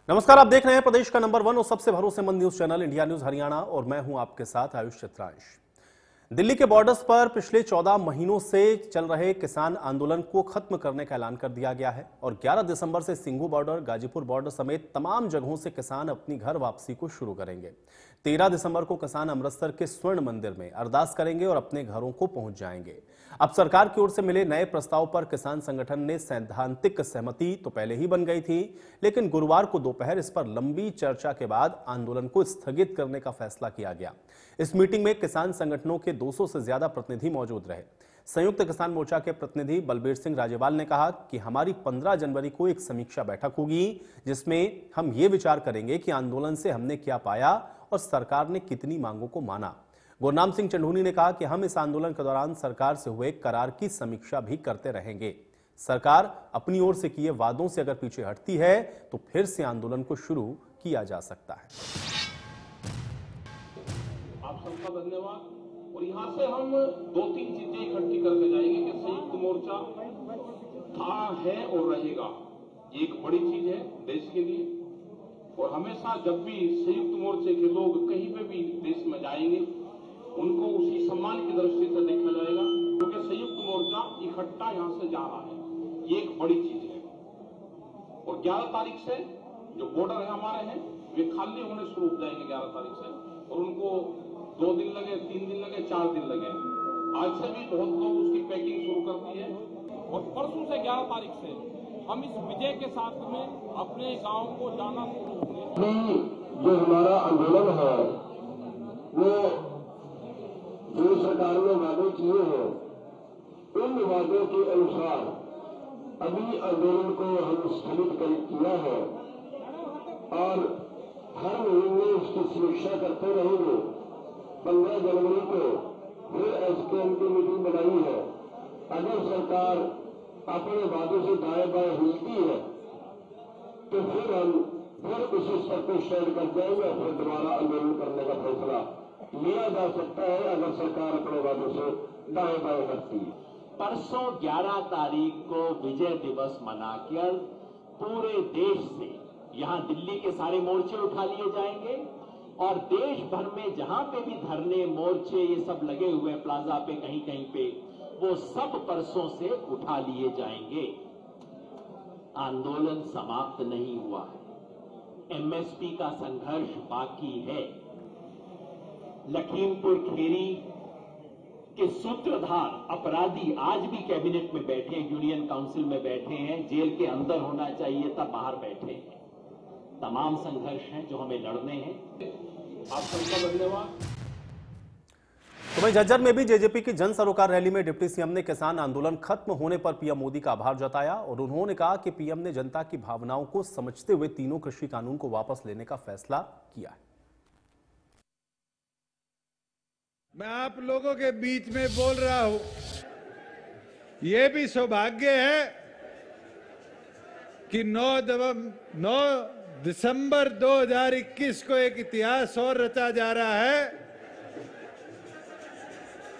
नमस्कार, आप देख रहे हैं प्रदेश का नंबर 1 और सबसे भरोसेमंद news channel India news Haryana और मैं हूं आपके साथ आयुष चित्रांश। दिल्ली के बॉर्डर्स पर पिछले 14 महीनों से चल रहे किसान आंदोलन को खत्म करने का ऐलान कर दिया गया है और 11 दिसंबर से सिंघू बॉर्डर, गाजीपुर बॉर्डर समेत तमाम जगहों से किसान अपनी घर वापसी को शुरू करेंगे। 13 दिसंबर को किसान अमृतसर के स्वर्ण मंदिर में अरदास करेंगे और अपने घरों को पहुंच जाएंगे। अब सरकार की ओर से मिले नए प्रस्ताव पर किसान संगठन ने सैद्धांतिक सहमति तो पहले ही बन गई थी, लेकिन गुरुवार को दोपहर इस पर लंबी चर्चा के बाद आंदोलन को स्थगित करने का फैसला किया गया। इस मीटिंग में किसान संगठनों के 200 से ज्यादा प्रतिनिधि मौजूद रहे। संयुक्त किसान मोर्चा के प्रतिनिधि बलबीर सिंह राजेवाल ने कहा कि हमारी 15 जनवरी को एक समीक्षा बैठक होगी, जिसमें हम ये विचार करेंगे कि आंदोलन से हमने क्या पाया और सरकार ने कितनी मांगों को माना। गुरनाम सिंह चंढूनी ने कहा कि हम इस आंदोलन के दौरान सरकार से हुए करार की समीक्षा भी करते रहेंगे। सरकार अपनी ओर से किए वादों से अगर पीछे हटती है तो फिर से आंदोलन को शुरू किया जा सकता है। आप सबका धन्यवाद। और यहाँ से हम 2-3 चीजें इकट्ठी करके जाएंगे कि संयुक्त मोर्चा था, है और रहेगा। ये एक बड़ी चीज है देश के लिए और हमेशा जब भी संयुक्त मोर्चे के लोग कहीं पे भी देश में जाएंगे उनको उसी सम्मान की दृष्टि से देखा जाएगा, क्योंकि संयुक्त मोर्चा इकट्ठा यहां से जा रहा है। ये एक बड़ी चीज है। और 11 तारीख से जो बॉर्डर है हमारे हैं वे खाली होने शुरू हो जाएंगे 11 तारीख से, और उनको 2 दिन लगे, 3 दिन लगे, 4 दिन लगे। आज से भी बहुत लोग उसकी पैकिंग शुरू कर दी है और परसों से 11 तारीख से हम इस विजय के साथ में अपने गांव को जाना शुरू होंगे। जो हमारा आंदोलन है वो जो सरकार ने वादे किए हैं उन वादों के अनुसार अभी आंदोलन को हम स्थगित किया है और हर महीने उसकी समीक्षा करते रहेंगे। 15 जनवरी को फिर एसकेएम की मीटिंग बनाई है। अगर सरकार अपने वादों से दाएं बाएं हिलती है तो फिर हम उसी स्तर पर स्टैंड कर जाएंगे, फिर दोबारा आंदोलन करने का फैसला लिया जा सकता है अगर सरकार अपने वादों से दाएं बाएं करती है। परसों 11 तारीख को विजय दिवस मनाकर पूरे देश से यहां दिल्ली के सारे मोर्चे उठा लिए जाएंगे और देश भर में जहां पे भी धरने, मोर्चे ये सब लगे हुए हैं प्लाजा पे, कहीं कहीं पे, वो सब परसों से उठा लिए जाएंगे। आंदोलन समाप्त नहीं हुआ है, एमएसपी का संघर्ष बाकी है। लखीमपुर खीरी के सूत्रधार अपराधी आज भी कैबिनेट में बैठे हैं, यूनियन काउंसिल में बैठे हैं, जेल के अंदर होना चाहिए था, बाहर बैठे हैं। तमाम संघर्ष हैं जो हमें लड़ने हैं। आप सबका धन्यवाद। तो वहीं झज्जर में भी जेजेपी की जन सरोकार रैली में डिप्टी सीएम ने किसान आंदोलन खत्म होने पर पीएम मोदी का आभार जताया और उन्होंने कहा कि पीएम ने जनता की भावनाओं को समझते हुए तीनों कृषि कानून को वापस लेने का फैसला किया है। मैं आप लोगों के बीच में बोल रहा हूं, यह भी सौभाग्य है कि 9 दिसंबर 2021 को एक इतिहास और रचा जा रहा है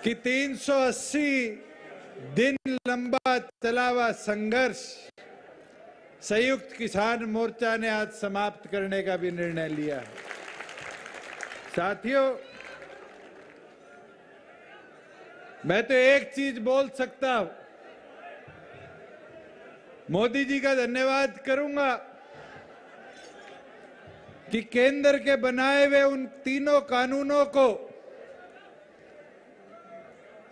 कि 380 दिन लंबा चला हुआ संघर्ष संयुक्त किसान मोर्चा ने आज समाप्त करने का भी निर्णय लिया है। साथियों, मैं तो एक चीज बोल सकता हूं, मोदी जी का धन्यवाद करूंगा कि केंद्र के बनाए हुए उन तीनों कानूनों को,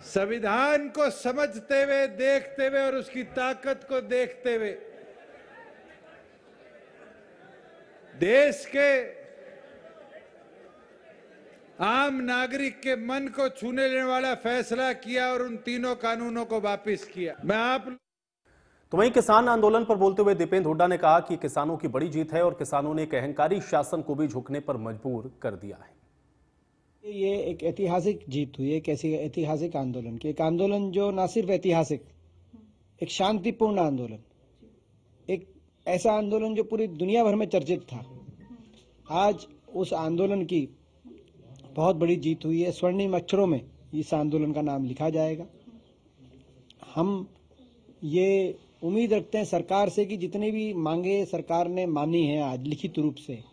संविधान को समझते हुए, देखते हुए और उसकी ताकत को देखते हुए देश के आम नागरिक के मन को छूने लेने वाला फैसला किया और उन तीनों कानूनों को वापस किया। तो वहीं किसान आंदोलन पर बोलते हुए दीपेंद्र हुड्डा ने कहा कि किसानों की बड़ी जीत है और किसानों ने एक अहंकारी शासन को भी झुकने पर मजबूर कर दिया है। ये एक ऐतिहासिक जीत हुई है, एक ऐसी ऐतिहासिक आंदोलन की, एक आंदोलन जो न सिर्फ ऐतिहासिक, एक शांतिपूर्ण आंदोलन, एक ऐसा आंदोलन जो पूरी दुनिया भर में चर्चित था। आज उस आंदोलन की बहुत बड़ी जीत हुई है। स्वर्णिम अक्षरों में इस आंदोलन का नाम लिखा जाएगा। हम ये उम्मीद रखते हैं सरकार से कि जितनी भी मांगे सरकार ने मानी है आज लिखित रूप से,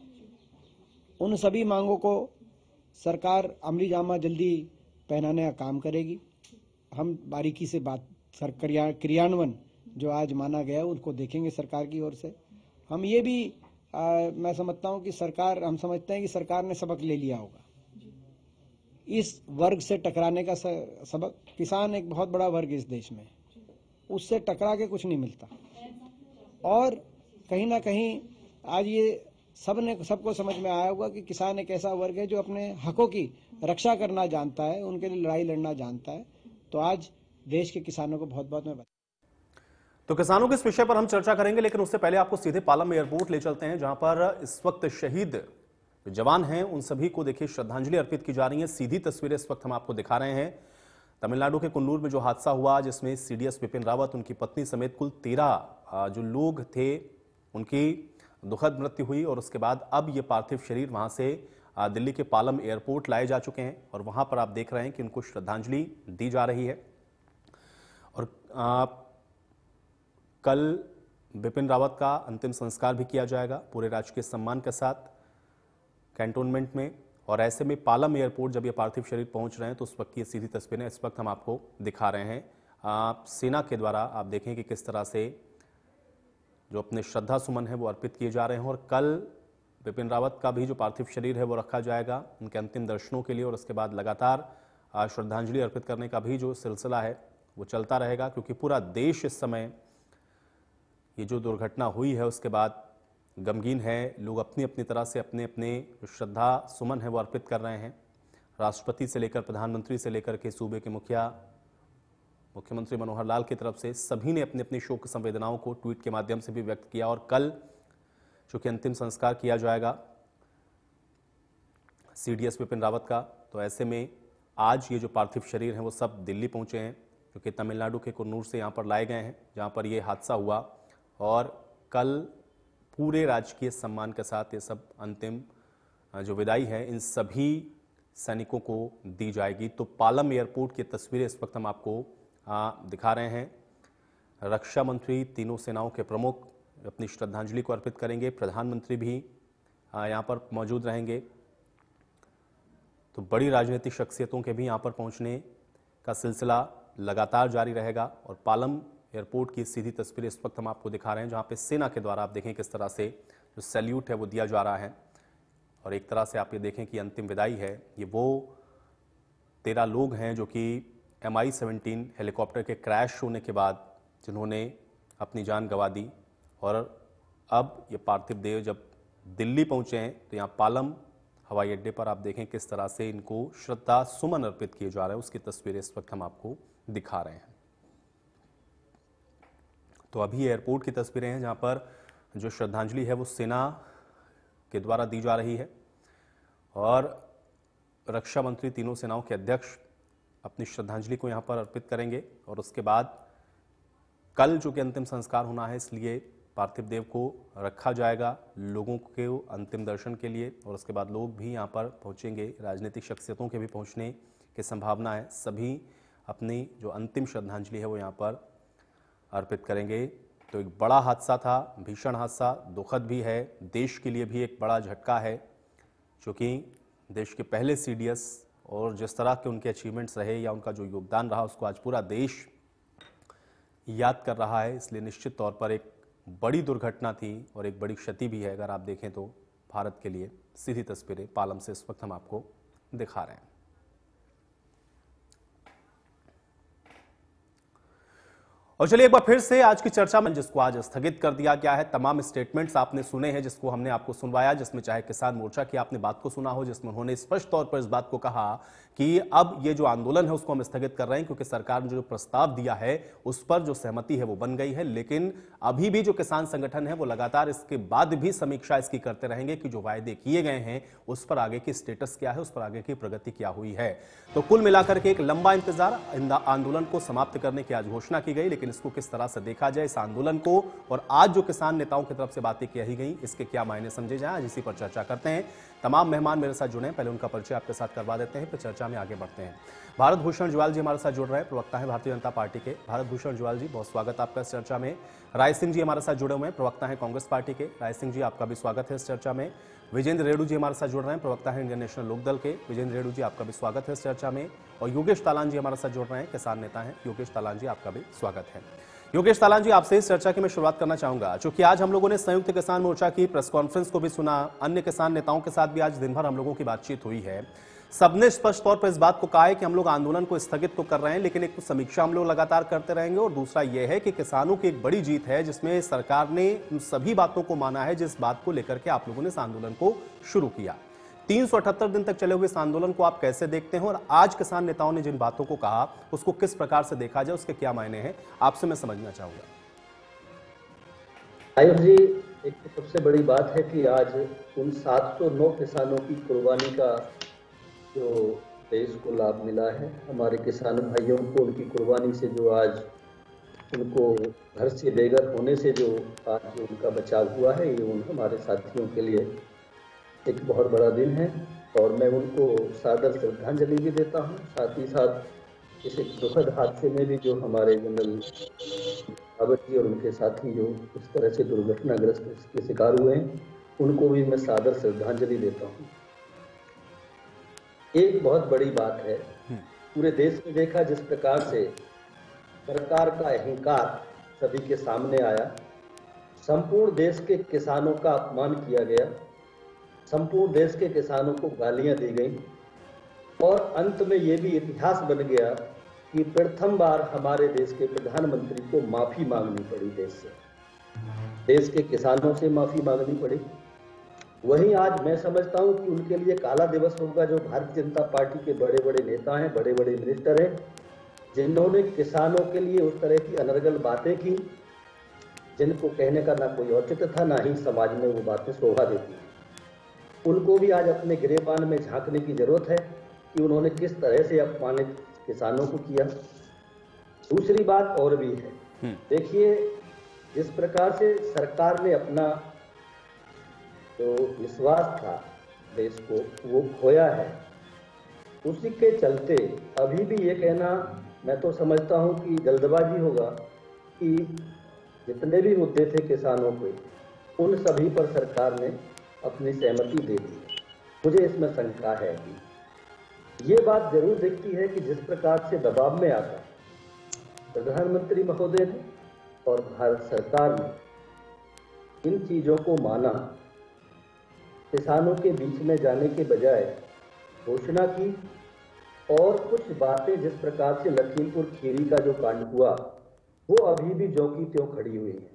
उन सभी मांगों को सरकार अमली जामा जल्दी पहनाने का काम करेगी। हम बारीकी से बात क्रियान्वयन जो आज माना गया उनको देखेंगे सरकार की ओर से। हम ये भी मैं समझता हूं कि हम समझते हैं कि सरकार ने सबक ले लिया होगा इस वर्ग से टकराने का सबक। किसान एक बहुत बड़ा वर्ग इस देश में, उससे टकरा के कुछ नहीं मिलता। और कहीं ना कहीं आज ये सबको समझ में आया होगा कि किसान एक ऐसा वर्ग है जो अपने हकों की रक्षा करना जानता है, उनके लिए लड़ाई लड़ना जानता है। तो आज देश के किसानों को बहुत बहुत मैं तो किसानों के इस विषय पर हम चर्चा करेंगे, लेकिन उससे पहले आपको सीधे पालम एयरपोर्ट ले चलते हैं, जहां पर इस वक्त शहीद जवान हैं उन सभी को देखिए श्रद्धांजलि अर्पित की जा रही है। सीधी तस्वीरें इस वक्त हम आपको दिखा रहे हैं तमिलनाडु के कुन्नूर में जो हादसा हुआ, जिसमें सीडीएस बिपिन रावत, उनकी पत्नी समेत कुल 13 जो लोग थे उनकी दुखद मृत्यु हुई। और उसके बाद अब ये पार्थिव शरीर वहां से दिल्ली के पालम एयरपोर्ट लाए जा चुके हैं और वहां पर आप देख रहे हैं कि उनको श्रद्धांजलि दी जा रही है। और कल बिपिन रावत का अंतिम संस्कार भी किया जाएगा पूरे राजकीय सम्मान के साथ कैंटोनमेंट में। और ऐसे में पालम एयरपोर्ट जब ये पार्थिव शरीर पहुंच रहे हैं तो उस वक्त की सीधी तस्वीरें इस वक्त हम आपको दिखा रहे हैं। सेना के द्वारा आप देखें कि किस तरह से जो अपने श्रद्धा सुमन है वो अर्पित किए जा रहे हैं। और कल बिपिन रावत का भी जो पार्थिव शरीर है वो रखा जाएगा उनके अंतिम दर्शनों के लिए। और उसके बाद लगातार श्रद्धांजलि अर्पित करने का भी जो सिलसिला है वो चलता रहेगा, क्योंकि पूरा देश इस समय ये जो दुर्घटना हुई है उसके बाद गमगीन है। लोग अपनी अपनी तरह से अपने अपने श्रद्धा सुमन है वो अर्पित कर रहे हैं। राष्ट्रपति से लेकर प्रधानमंत्री से लेकर के सूबे के मुख्यमंत्री मनोहर लाल की तरफ से सभी ने अपनी अपनी शोक संवेदनाओं को ट्वीट के माध्यम से भी व्यक्त किया। और कल चूंकि अंतिम संस्कार किया जाएगा सीडीएस बिपिन रावत का, तो ऐसे में आज ये जो पार्थिव शरीर हैं वो सब दिल्ली पहुंचे हैं, क्योंकि तमिलनाडु के कुन्नूर से यहाँ पर लाए गए हैं जहाँ पर ये हादसा हुआ। और कल पूरे राजकीय सम्मान के साथ ये सब अंतिम जो विदाई है इन सभी सैनिकों को दी जाएगी। तो पालम एयरपोर्ट की तस्वीरें इस वक्त हम आपको दिखा रहे हैं। रक्षा मंत्री, तीनों सेनाओं के प्रमुख अपनी श्रद्धांजलि को अर्पित करेंगे। प्रधानमंत्री भी यहाँ पर मौजूद रहेंगे। तो बड़ी राजनीतिक शख्सियतों के भी यहाँ पर पहुँचने का सिलसिला लगातार जारी रहेगा। और पालम एयरपोर्ट की सीधी तस्वीर इस वक्त हम आपको दिखा रहे हैं, जहाँ पे सेना के द्वारा आप देखें किस तरह से जो सैल्यूट है वो दिया जा रहा है। और एक तरह से आप ये देखें कि अंतिम विदाई है, ये वो 13 लोग हैं जो कि MI-17 हेलीकॉप्टर के क्रैश होने के बाद जिन्होंने अपनी जान गंवा दी। और अब ये पार्थिव देह जब दिल्ली पहुंचे हैं तो यहाँ पालम हवाई अड्डे पर आप देखें किस तरह से इनको श्रद्धा सुमन अर्पित किए जा रहे हैं, उसकी तस्वीरें इस वक्त हम आपको दिखा रहे हैं। तो अभी एयरपोर्ट की तस्वीरें हैं जहां पर जो श्रद्धांजलि है वो सेना के द्वारा दी जा रही है। और रक्षा मंत्री, तीनों सेनाओं के अध्यक्ष अपनी श्रद्धांजलि को यहां पर अर्पित करेंगे। और उसके बाद कल जो कि अंतिम संस्कार होना है, इसलिए पार्थिव देव को रखा जाएगा लोगों के अंतिम दर्शन के लिए। और उसके बाद लोग भी यहाँ पर पहुँचेंगे, राजनीतिक शख्सियतों के भी पहुँचने की संभावना है। सभी अपनी जो अंतिम श्रद्धांजलि है वो यहाँ पर अर्पित करेंगे। तो एक बड़ा हादसा था, भीषण हादसा, दुखद भी है, देश के लिए भी एक बड़ा झटका है, क्योंकि देश के पहले सीडीएस और जिस तरह के उनके अचीवमेंट्स रहे या उनका जो योगदान रहा उसको आज पूरा देश याद कर रहा है। इसलिए निश्चित तौर पर एक बड़ी दुर्घटना थी और एक बड़ी क्षति भी है अगर आप देखें तो भारत के लिए। सीधी तस्वीरें पालम से इस वक्त हम आपको दिखा रहे हैं। और चलिए एक बार फिर से आज की चर्चा में, जिसको आज स्थगित कर दिया गया है, तमाम स्टेटमेंट्स आपने सुने हैं जिसको हमने आपको सुनवाया, जिसमें चाहे किसान मोर्चा की आपने बात को सुना हो, जिसमें उन्होंने स्पष्ट तौर पर इस बात को कहा कि अब ये जो आंदोलन है उसको हम स्थगित कर रहे हैं, क्योंकि सरकार ने जो प्रस्ताव दिया है उस पर जो सहमति है वो बन गई है। लेकिन अभी भी जो किसान संगठन है वो लगातार इसके बाद भी समीक्षा इसकी करते रहेंगे कि जो वायदे किए गए हैं उस पर आगे की स्टेटस क्या है, उस पर आगे की प्रगति क्या हुई है। तो कुल मिलाकर के एक लंबा इंतजार, आंदोलन को समाप्त करने की आज घोषणा की गई, लेकिन लेकिन इसको किस तरह से देखा जाए, इस आंदोलन को, और आज जो किसान नेताओं की तरफ से बातें कही गई, इसके क्या मायने समझे जाएं, आज इसी पर चर्चा करते हैं। तमाम मेहमान मेरे साथ जुड़े हैं, पहले उनका परिचय आपके साथ करवा देते हैं, फिर चर्चा में आगे बढ़ते हैं। भारत भूषण जुआल जी हमारे साथ जुड़ रहे हैं, प्रवक्ता है भारतीय जनता पार्टी के। भारत भूषण जुआल जी, बहुत स्वागत आपका इस चर्चा में। राय सिंह जी हमारे साथ जुड़े हुए हैं, प्रवक्ता है कांग्रेस पार्टी के। राय सिंह जी, आपका भी स्वागत है इस चर्चा में। विजेंद्र रेणु जी हमारे साथ जुड़ रहे हैं, प्रवक्ता है इंडियन नेशनल लोकदल के। विजेंद्र रेणु जी, आपका भी स्वागत है इस चर्चा में। और योगेश तालान जी हमारे साथ जुड़ रहे हैं, किसान नेता हैं। योगेश तालान जी, आपका भी स्वागत है। योगेश तालान जी, आपसे इस चर्चा की मैं शुरुआत करना चाहूंगा, चूंकि आज हम लोगों ने संयुक्त किसान मोर्चा की प्रेस कॉन्फ्रेंस को भी सुना, अन्य किसान नेताओं के साथ भी आज दिन भर हम लोगों की बातचीत हुई है। सबने स्पष्ट तौर पर इस बात को कहा है कि हम लोग आंदोलन को स्थगित तो कर रहे हैं, लेकिन एक तो समीक्षा हम लोग लगातार करते रहेंगे, और दूसरा यह है कि किसानों की एक बड़ी जीत है जिसमें सरकार ने उन सभी बातों को माना है जिस बात को लेकर के आप लोगों ने इस आंदोलन को शुरू किया। 378 दिन तक चले हुए इस आंदोलन को आप कैसे देखते हैं, और आज किसान नेताओं ने जिन बातों को कहा उसको किस प्रकार से देखा जाए, उसके क्या मायने हैं, आपसे मैं समझना चाहूंगा। आयुष जी, एक तो सबसे बड़ी बात है कि आज उन 709 किसानों की कुर्बानी का जो देश को लाभ मिला है, हमारे किसान भाइयों को उनकी कुर्बानी से जो आज उनको घर से बेघर होने से जो आज उनका बचाव हुआ है, ये उन हमारे साथियों के लिए एक बहुत बड़ा दिन है, और मैं उनको सादर श्रद्धांजलि भी देता हूँ। साथ ही साथ इस एक दुखद हादसे में भी जो हमारे जनरल रावत जी और उनके साथी जो इस तरह से दुर्घटनाग्रस्त के शिकार हुए हैं, उनको भी मैं सादर श्रद्धांजलि देता हूँ। एक बहुत बड़ी बात है, पूरे देश में देखा जिस प्रकार से सरकार का अहंकार सभी के सामने आया, संपूर्ण देश के किसानों का अपमान किया गया, संपूर्ण देश के किसानों को गालियां दी गई, और अंत में ये भी इतिहास बन गया कि प्रथम बार हमारे देश के प्रधानमंत्री को माफी मांगनी पड़ी, देश के किसानों से माफी मांगनी पड़ी। वहीं आज मैं समझता हूं कि उनके लिए काला दिवस होगा जो भारतीय जनता पार्टी के बड़े बड़े नेता हैं, बड़े बड़े मिनिस्टर हैं, जिन्होंने किसानों के लिए उस तरह की अनर्गल बातें की जिनको कहने का ना कोई औचित्य था, ना ही समाज में वो बातें शोभा देती हैं। उनको भी आज अपने गिरेबान में झांकने की जरूरत है कि उन्होंने किस तरह से अपमानित किसानों को किया। दूसरी बात और भी है, देखिए जिस प्रकार से सरकार ने अपना जो विश्वास था देश को वो खोया है, उसी के चलते अभी भी ये कहना मैं तो समझता हूं कि जल्दबाजी होगा कि जितने भी मुद्दे थे किसानों के, उन सभी पर सरकार ने अपनी सहमति दे दी। मुझे इसमें शंका है कि ये बात जरूर दिखती है कि जिस प्रकार से दबाव में आता प्रधानमंत्री महोदय ने और भारत सरकार ने इन चीजों को माना, किसानों के बीच में जाने के बजाय घोषणा की, और कुछ बातें जिस प्रकार से लखीमपुर खीरी का जो कांड हुआ वो अभी भी ज्यों की त्यों खड़ी हुई है।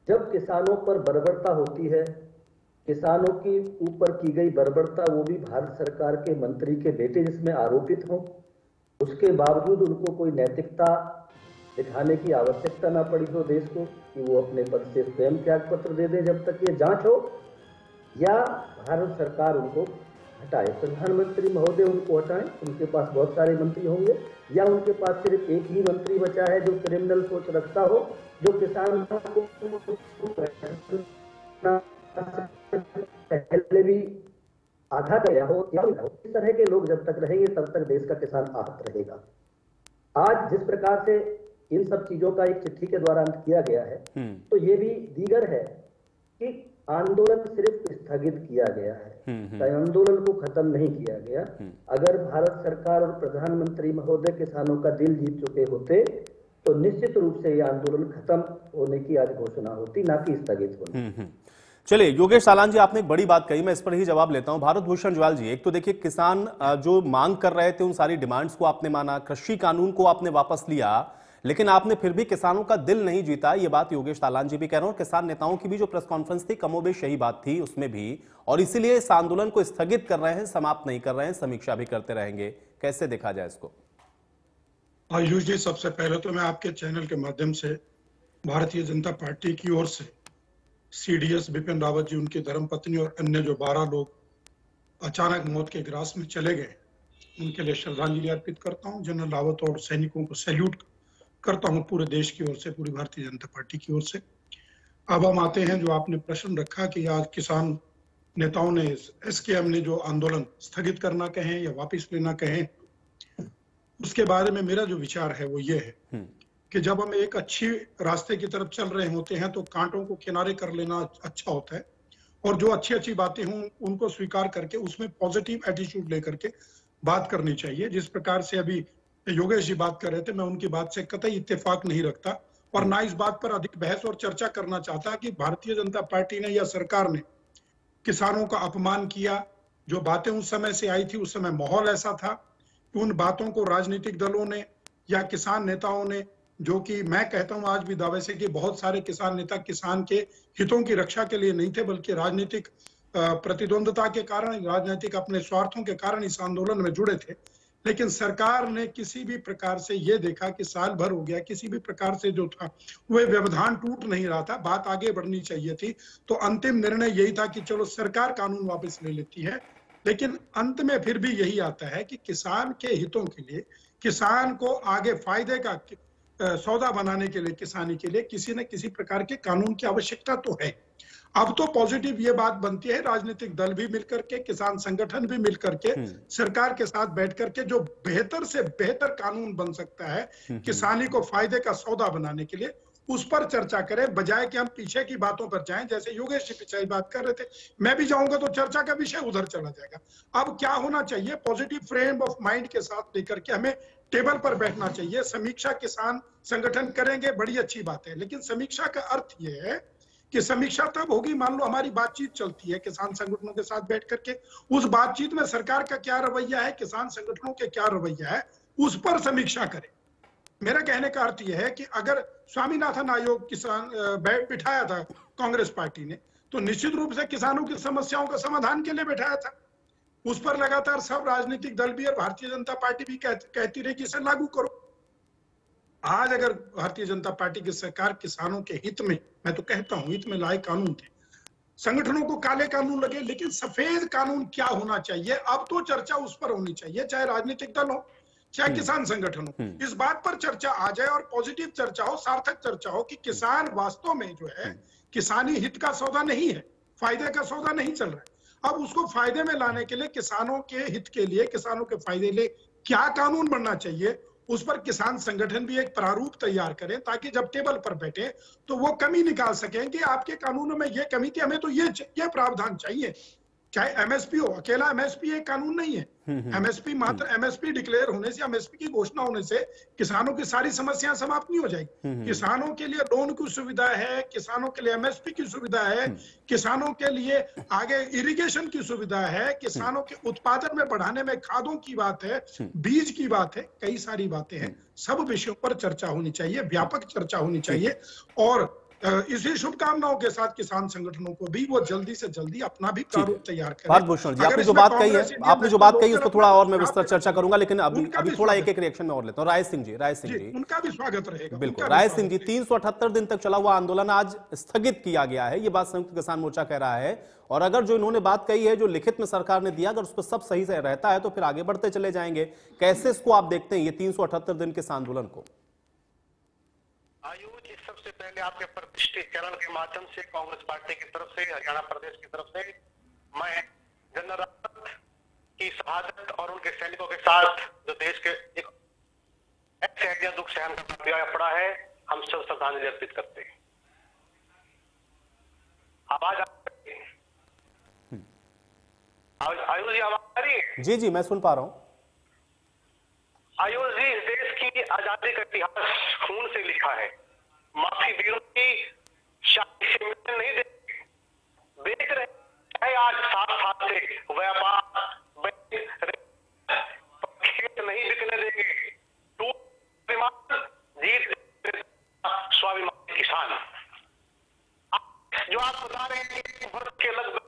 जब किसानों पर बर्बरता होती है, किसानों के ऊपर की गई बर्बरता वो भी भारत सरकार के मंत्री के बेटे जिसमें आरोपित हो, उसके बावजूद उनको कोई नैतिकता दिखाने की आवश्यकता ना पड़ी हो देश को कि वो अपने पद से स्वयं त्याग पत्र दे दें जब तक ये जांच हो, या भारत सरकार उनको हटाए, प्रधानमंत्री महोदय उनको हटाएं, उनके पास बहुत सारे मंत्री होंगे, या उनके पास सिर्फ एक ही मंत्री बचा है जो क्रिमिनल सोच रखता हो, जो किसानों को पहले भी आघात गया हो, या इस तरह के लोग जब तक रहेंगे तब तक देश का किसान आहत रहेगा। आज जिस प्रकार से इन सब चीजों का एक चिट्ठी के द्वारा अंत किया गया है, तो ये भी दीगर है कि आंदोलन सिर्फ स्थगित किया गया है, आंदोलन को खत्म नहीं किया गया। अगर भारत सरकार और प्रधानमंत्री महोदय किसानों का दिल जीत चुके होते तो निश्चित रूप से यह आंदोलन खत्म होने की आज घोषणा होती, ना कि स्थगित होने। चलिए योगेश तालान जी, आपने एक बड़ी बात कही, मैं इस पर ही जवाब लेता हूं। भारत भूषण जुआल जी, एक तो देखिए किसान जो मांग कर रहे थे उन सारी डिमांड्स को आपने माना, कृषि कानून को आपने वापस लिया, लेकिन आपने फिर भी किसानों का दिल नहीं जीता। ये बात योगेश तालान जी भी कह रहे हैं, और किसान नेताओं की भी जो प्रेस कॉन्फ्रेंस थी कमोबेश यही बात थी उसमें भी, और इसीलिए इस आंदोलन को स्थगित कर रहे हैं, समाप्त नहीं कर रहे हैं, समीक्षा भी करते रहेंगे। कैसे देखा जाए इसको? आयुष जी, सबसे पहले तो मैं आपके चैनल के माध्यम से भारतीय जनता पार्टी की ओर से सीडीएस बिपिन रावत जी, उनकी धर्मपत्नी और अन्य जो 12 लोग अचानक मौत के ग्रास में चले गए, उनके लिए श्रद्धांजलि अर्पित करता हूं। जनरल रावत और सैनिकों को सैल्यूट करता हूं पूरे देश की ओर से, पूरी भारतीय जनता पार्टी की ओर से। अब हम आते हैं जो आपने प्रश्न रखा कि आज किसान नेताओं ने, एसकेएम ने जो आंदोलन स्थगित करना कहें या वापस लेना कहें, उसके बारे में मेरा जो विचार है वो ये है कि जब हम एक अच्छी रास्ते की तरफ चल रहे होते हैं तो कांटों को किनारे कर लेना अच्छा होता है, और जो अच्छी अच्छी बातें हों उनको स्वीकार करके उसमें पॉजिटिव एटीट्यूड लेकर के बात करनी चाहिए। जिस प्रकार से अभी योगेश जी बात कर रहे थे, मैं उनकी बात से कतई इत्तेफाक नहीं रखता और ना इस बात पर अधिक बहस और चर्चा करना चाहता कि भारतीय जनता पार्टी ने या सरकार ने किसानों का अपमान किया। जो बातें उस समय से आई थी, उस समय माहौल ऐसा था कि उन बातों को राजनीतिक दलों ने या किसान नेताओं ने, जो कि मैं कहता हूं आज भी दावे से कि बहुत सारे किसान नेता किसान के हितों की रक्षा के लिए नहीं थे, बल्कि राजनीतिक प्रतिद्वंदता के कारण, राजनीतिक अपने स्वार्थों के कारण इस आंदोलन में जुड़े थे। लेकिन सरकार ने किसी भी प्रकार से ये देखा कि साल भर हो गया, किसी भी प्रकार से जो था वह व्यवधान टूट नहीं रहा था, बात आगे बढ़नी चाहिए थी। तो अंतिम निर्णय यही था कि चलो सरकार कानून वापस ले लेती है, लेकिन अंत में फिर भी यही आता है कि किसान के हितों के लिए, किसान को आगे फायदे का सौदा बनाने के लिए, किसानी के लिए किसी न किसी प्रकार के कानून की आवश्यकता तो है। अब तो पॉजिटिव ये बात बनती है, राजनीतिक दल भी मिलकर के, किसान संगठन भी मिलकर के सरकार के साथ बैठ करके जो बेहतर से बेहतर कानून बन सकता है किसानी को फायदे का सौदा बनाने के लिए, उस पर चर्चा करें, बजाय कि हम पीछे की बातों पर जाएं। जैसे योगेश जी पिछले बात कर रहे थे, मैं भी जाऊंगा तो चर्चा का विषय उधर चला जाएगा। अब क्या होना चाहिए, पॉजिटिव फ्रेम ऑफ माइंड के साथ लेकर के हमें टेबल पर बैठना चाहिए। समीक्षा किसान संगठन करेंगे, बड़ी अच्छी बात है, लेकिन समीक्षा का अर्थ यह है कि समीक्षा तब होगी, मान लो हमारी बातचीत चलती है किसान संगठनों के साथ बैठ करके, उस बातचीत में सरकार का क्या रवैया है, किसान संगठनों के क्या रवैया है, उस पर समीक्षा करें। मेरा कहने का अर्थ यह है कि अगर स्वामीनाथन आयोग किसान बिठाया था कांग्रेस पार्टी ने, तो निश्चित रूप से किसानों की समस्याओं का समाधान के लिए बैठाया था। उस पर लगातार सब राजनीतिक दल भी और भारतीय जनता पार्टी भी कहती रही कि इसे लागू करो। आज अगर भारतीय जनता पार्टी की सरकार किसानों के हित में, मैं तो कहता हूं हित में लाए कानून थे, संगठनों को काले कानून लगे, लेकिन सफेद कानून क्या होना चाहिए, अब तो चर्चा उस पर होनी चाहिए, चाहे राजनीतिक दल हो चाहे किसान संगठन हो, इस बात पर चर्चा आ जाए और पॉजिटिव चर्चा हो, सार्थक चर्चा हो कि किसान वास्तव में जो है किसानी हित का सौदा नहीं है, फायदे का सौदा नहीं चल रहा है। अब उसको फायदे में लाने के लिए, किसानों के हित के लिए, किसानों के फायदे लिए क्या कानून बनना चाहिए, उस पर किसान संगठन भी एक प्रारूप तैयार करें, ताकि जब टेबल पर बैठे तो वो कमी निकाल सकें कि आपके कानूनों में ये कमी थी, हमें तो ये प्रावधान चाहिए। चाहे एमएसपी हो, अकेला एमएसपी एक कानून नहीं है। एमएसपी मात्र एमएसपी डिक्लेयर होने से, एमएसपी की घोषणा होने से किसानों की सारी समस्याएं समाप्त नहीं हो जाएगी। किसानों के लिए लोन की सुविधा है, किसानों के लिए एमएसपी की सुविधा है, किसानों के लिए आगे इरिगेशन की सुविधा है, किसानों के उत्पादन में बढ़ाने में खादों की बात है, बीज की बात है, कई सारी बातें हैं। सब विषयों पर चर्चा होनी चाहिए, व्यापक चर्चा होनी चाहिए, और इसी शुभकामनाओं के साथ किसान संगठनों को भी वो जल्दी से जल्दी अपना भी प्रारूप तैयार करें। भारतभूषण जी, आपने जो बात कही है, उस पर थोड़ा और मैं विस्तार चर्चा करूंगा, लेकिन अभी थोड़ा एक एक रिएक्शन में और लेता हूं। राय सिंह जी, उनका भी स्वागत रहेगा। बिल्कुल, राय सिंह जी, 378 दिन तक चला हुआ आंदोलन आज स्थगित किया गया है, ये बात संयुक्त किसान मोर्चा कह रहा है, और अगर जो इन्होंने बात कही है, जो लिखित में सरकार ने दिया, अगर उस पर सब सही से रहता है तो फिर आगे बढ़ते चले जाएंगे। कैसे इसको आप देखते हैं, ये 378 दिन के आंदोलन को? सबसे पहले आपके प्रतिष्ठित चैनल के माध्यम से कांग्रेस पार्टी की तरफ से, हरियाणा प्रदेश की तरफ से, मैं जनरल रावत की शहादत और उनके सैनिकों के साथ जो देश के एक ऐसे दुख सहन करना पड़ा है, हम सब श्रद्धांजलि अर्पित करते हैं। आवाज आयुष जी, आवाज आ रही है? जी जी, मैं सुन पा रहा हूँ। आयुष जी, इस देश की आजादी का इतिहास खून से लिखा है। माफी वीरों की शादी से मिलने नहीं देख रहे हैं। आज 7 साल से व्यापार खेत नहीं बिकने देंगे, जीत स्वाभिमान किसान। जो आप बता रहे हैं कि वर्ष के लगभग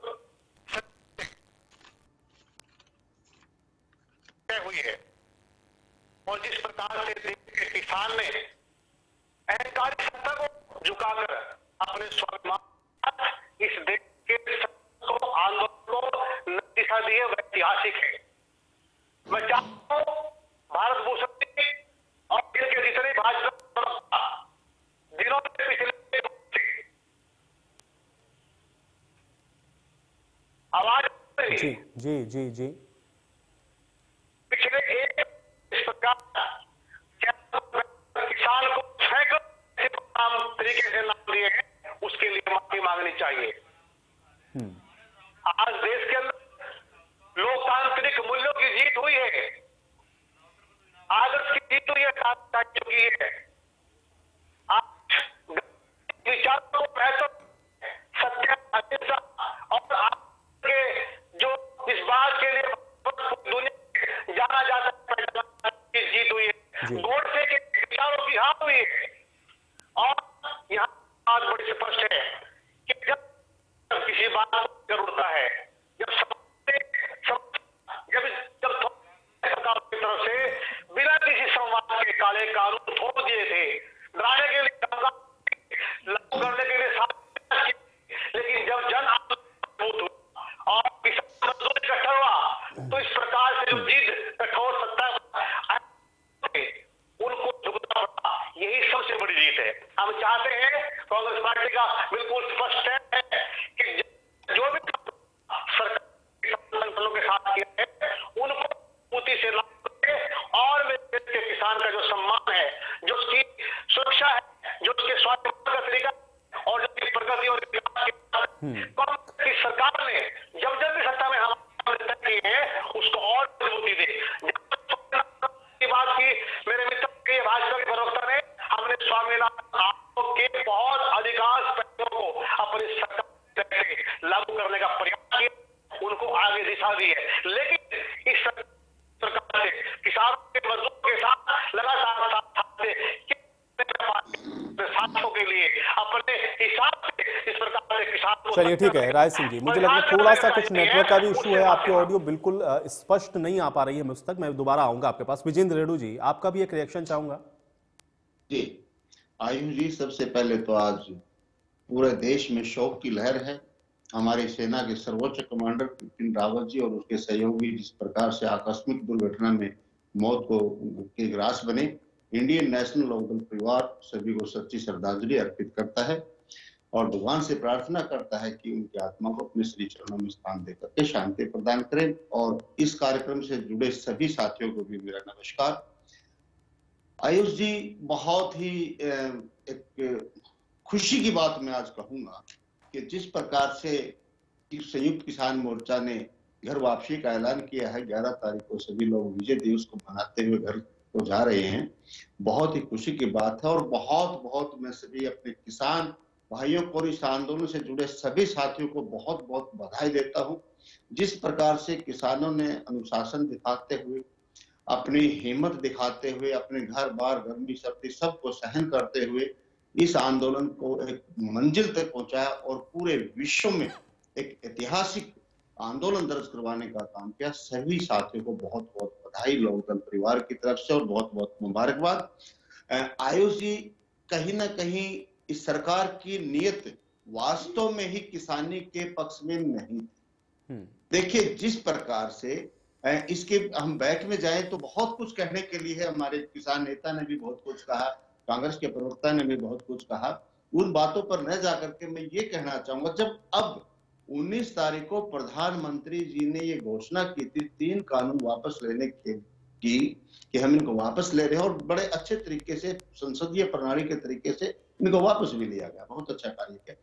हुई है, और जिस प्रकार से देश के किसान ने अहंकारी सत्ता को झुकाकर अपने स्वाभिमान इस देश के को आंदोलन को दिशा दी है, वह ऐतिहासिक है। मैं चाहता हूं भारत भूषण और जितने भाजपा रही है। जी जी जी पिछले एक इस प्रकार किसान को सैकड़ों तरीके से नाम दिए हैं, उसके लिए माफी मांगनी चाहिए। आज देश के अंदर लोकतांत्रिक मूल्यों की जीत हुई है, आदर्श की जीत हुई है, क्रांतिकारियों की है। आज विचारों को महत्व, सत्य, अहिंसा और आपके जो इस बात के लिए दुनिया जाना जाता है की जीत हुई है, गोडसे के विचारों की हार हुई है। और यहाँ बात बड़ी स्पष्ट है कि जब किसी बात को जरूरत है, जब सरकार की तरफ से बिना किसी संवाद के काले कानून थोप दिए थे, डराने के लिए, लागू करने के लिए, लेकिन जब जन आंदोलन और किसान मजदूर इकट्ठा हुआ तो इस प्रकार से जो जिद कठोर सत्ता उनको झुकना पड़ा। यही सबसे बड़ी जीत है। हम चाहते हैं, कांग्रेस पार्टी का बिल्कुल स्पष्ट है कि जो भी सरकार संगठनों के साथ किया है उनको पूर्ति से लागू करें और देश के किसान का जो सम्मान है, जो उसकी सुरक्षा है, जो उसके स्वास्थ्य का तरीका और जो उसकी प्रगति और विकास के कांग्रेस की सरकार ने जब जब भी सत्ता में हमारे तय किए हैं उसको और मजबूती दे। बात की मेरे मित्र के भाजपा के प्रवक्ता ने, हमने स्वामीनाथन आयोग के बहुत अधिकांश पहलुओं को अपनी सरकार से लागू करने का प्रयास किया, उनको आगे दिशा दी है। लेकिन इस सरकार से किसानों के मजदूरों के साथ लगातार साथों के लिए अपने हिसाब से इस प्रकार से किसान को। चलिए ठीक है राय सिंह जी, मुझे लगता है थोड़ा सा कुछ नेटवर्क का भी इशू है, आपकी ऑडियो बिल्कुल स्पष्ट नहीं आ पा रही है मुझ तक। मैं दोबारा आऊंगा आपके पास। विजेंद्र रेड्डू जी, आपका भी एक रिएक्शन चाहूंगा। जी आयुष जी, सबसे पहले तो आज पूरे देश में शोक की लहर है। हमारी सेना के सर्वोच्च कमांडर बिपिन रावत जी और उसके सहयोगी जिस प्रकार से आकस्मिक दुर्घटना में मौत को के ग्रास बने, इंडियन नेशनल लोकदल परिवार सभी को सच्ची श्रद्धांजलि अर्पित करता है और भगवान से प्रार्थना करता है कि उनकी आत्मा को अपने श्री चरणों में स्थान देकर के शांति प्रदान करें। और इस कार्यक्रम से जुड़े सभी साथियों को भी मेरा नमस्कार। आयुष जी, बहुत ही एक खुशी की बात मैं आज कहूंगा कि जिस प्रकार से संयुक्त किसान मोर्चा ने घर वापसी का ऐलान किया है, 11 तारीख को सभी लोग विजय दिवस को मनाते हुए घर को जा रहे हैं, बहुत ही खुशी की बात है। और बहुत मैं सभी अपने किसान भाइयों को इस आंदोलन से जुड़े सभी साथियों को बहुत बधाई देता हूं। जिस प्रकार से किसानों ने अनुशासन दिखाते हुए, अपनी हिम्मत दिखाते हुए, अपने घर बार गर्मी सर्दी सबको सहन करते हुए इस आंदोलन को एक मंजिल तक पहुंचाया और पूरे विश्व में एक ऐतिहासिक आंदोलन दर्ज करवाने का काम किया। सभी साथियों को बहुत बधाई लोकदल परिवार की तरफ से और बहुत मुबारकबाद। आयुष जी, कहीं ना कहीं इस सरकार की नीयत वास्तव में ही किसानी के पक्ष में नहीं थी। देखिए जिस प्रकार से इसके हम बैठ में जाएं तो बहुत कुछ कहने के लिए है। हमारे किसान नेता ने भी बहुत कुछ कहा, कांग्रेस के प्रवक्ता ने भी बहुत कुछ कहा। उन बातों पर न जाकर के मैं ये कहना चाहूंगा, जब अब 19 तारीख को प्रधानमंत्री जी ने ये घोषणा की थी 3 कानून वापस लेने की कि हम इनको वापस ले रहे हैं और बड़े अच्छे तरीके से संसदीय प्रणाली के तरीके से इनको वापस भी लिया गया, बहुत अच्छा कार्य किया।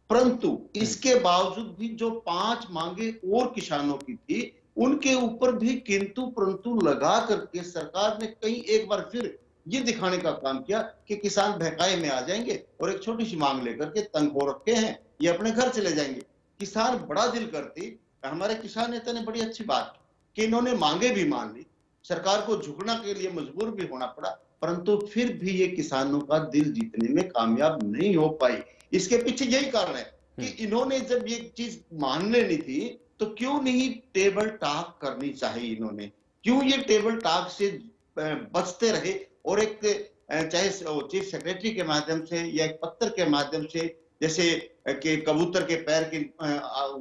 परंतु इसके बावजूद भी जो 5 मांगे और किसानों की थी उनके ऊपर भी किंतु परंतु लगा करके सरकार ने कहीं एक बार फिर ये दिखाने का काम किया कि किसान बहकाए में आ जाएंगे और एक छोटी सी मांग लेकर के तंग हो रखे हैं, ये अपने घर चले जाएंगे। किसान बड़ा दिल करती, हमारे किसान नेता ने बड़ी अच्छी बात की कि इन्होंने मांगे भी मान ली, सरकार को झुकना के लिए मजबूर भी होना पड़ा, परंतु फिर भी ये किसानों का दिल जीतने में कामयाब नहीं हो पाई। इसके पीछे यही कारण है कि इन्होंने जब ये चीज मान लेनी थी तो क्यों नहीं टेबल टॉक करनी चाहिए, इन्होंने क्यों ये टेबल टॉक से बचते रहे और एक चाहे चीफ सेक्रेटरी के माध्यम से या एक पत्र के माध्यम से, जैसे कि कबूतर के पैर की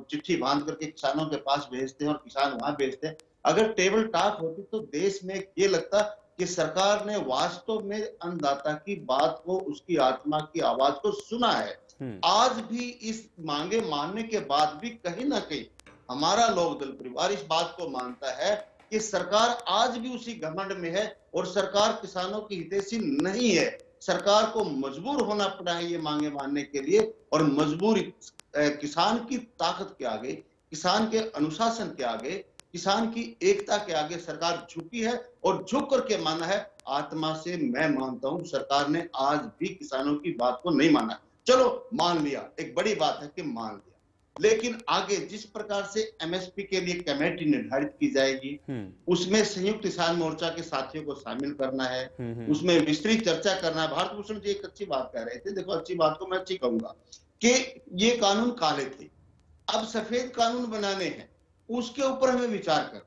चिट्ठी बांध करके किसानों के पास भेजते हैं और किसान वहां भेजते हैं। अगर टेबल टॉक होती तो देश में ये लगता कि सरकार ने वास्तव में अन्नदाता की बात को, उसकी आत्मा की आवाज को सुना है। आज भी इस मांगे मानने के बाद भी कहीं ना कहीं हमारा लोक दल परिवार इस बात को मानता है कि सरकार आज भी उसी घमंड में है और सरकार किसानों की हितैषी नहीं है। सरकार को मजबूर होना पड़ा है ये मांगे मानने के लिए, और मजबूरी किसान की ताकत के आगे, किसान के अनुशासन के आगे, किसान की एकता के आगे सरकार झुकी है, और झुक करके माना है। आत्मा से मैं मानता हूं सरकार ने आज भी किसानों की बात को नहीं माना। चलो मान लिया, एक बड़ी बात है कि मान लिया, लेकिन आगे जिस प्रकार से एमएसपी के लिए कमेटी निर्धारित की जाएगी, उसमें संयुक्त किसान मोर्चा के साथियों को शामिल करना है, उसमें विस्तृत चर्चा करना है। भारत भूषण जी एक अच्छी बात कह रहे थे, देखो अच्छी बात को मैं अच्छी कहूंगा कि ये कानून काले थे, अब सफेद कानून बनाने हैं, उसके ऊपर हमें विचार कर।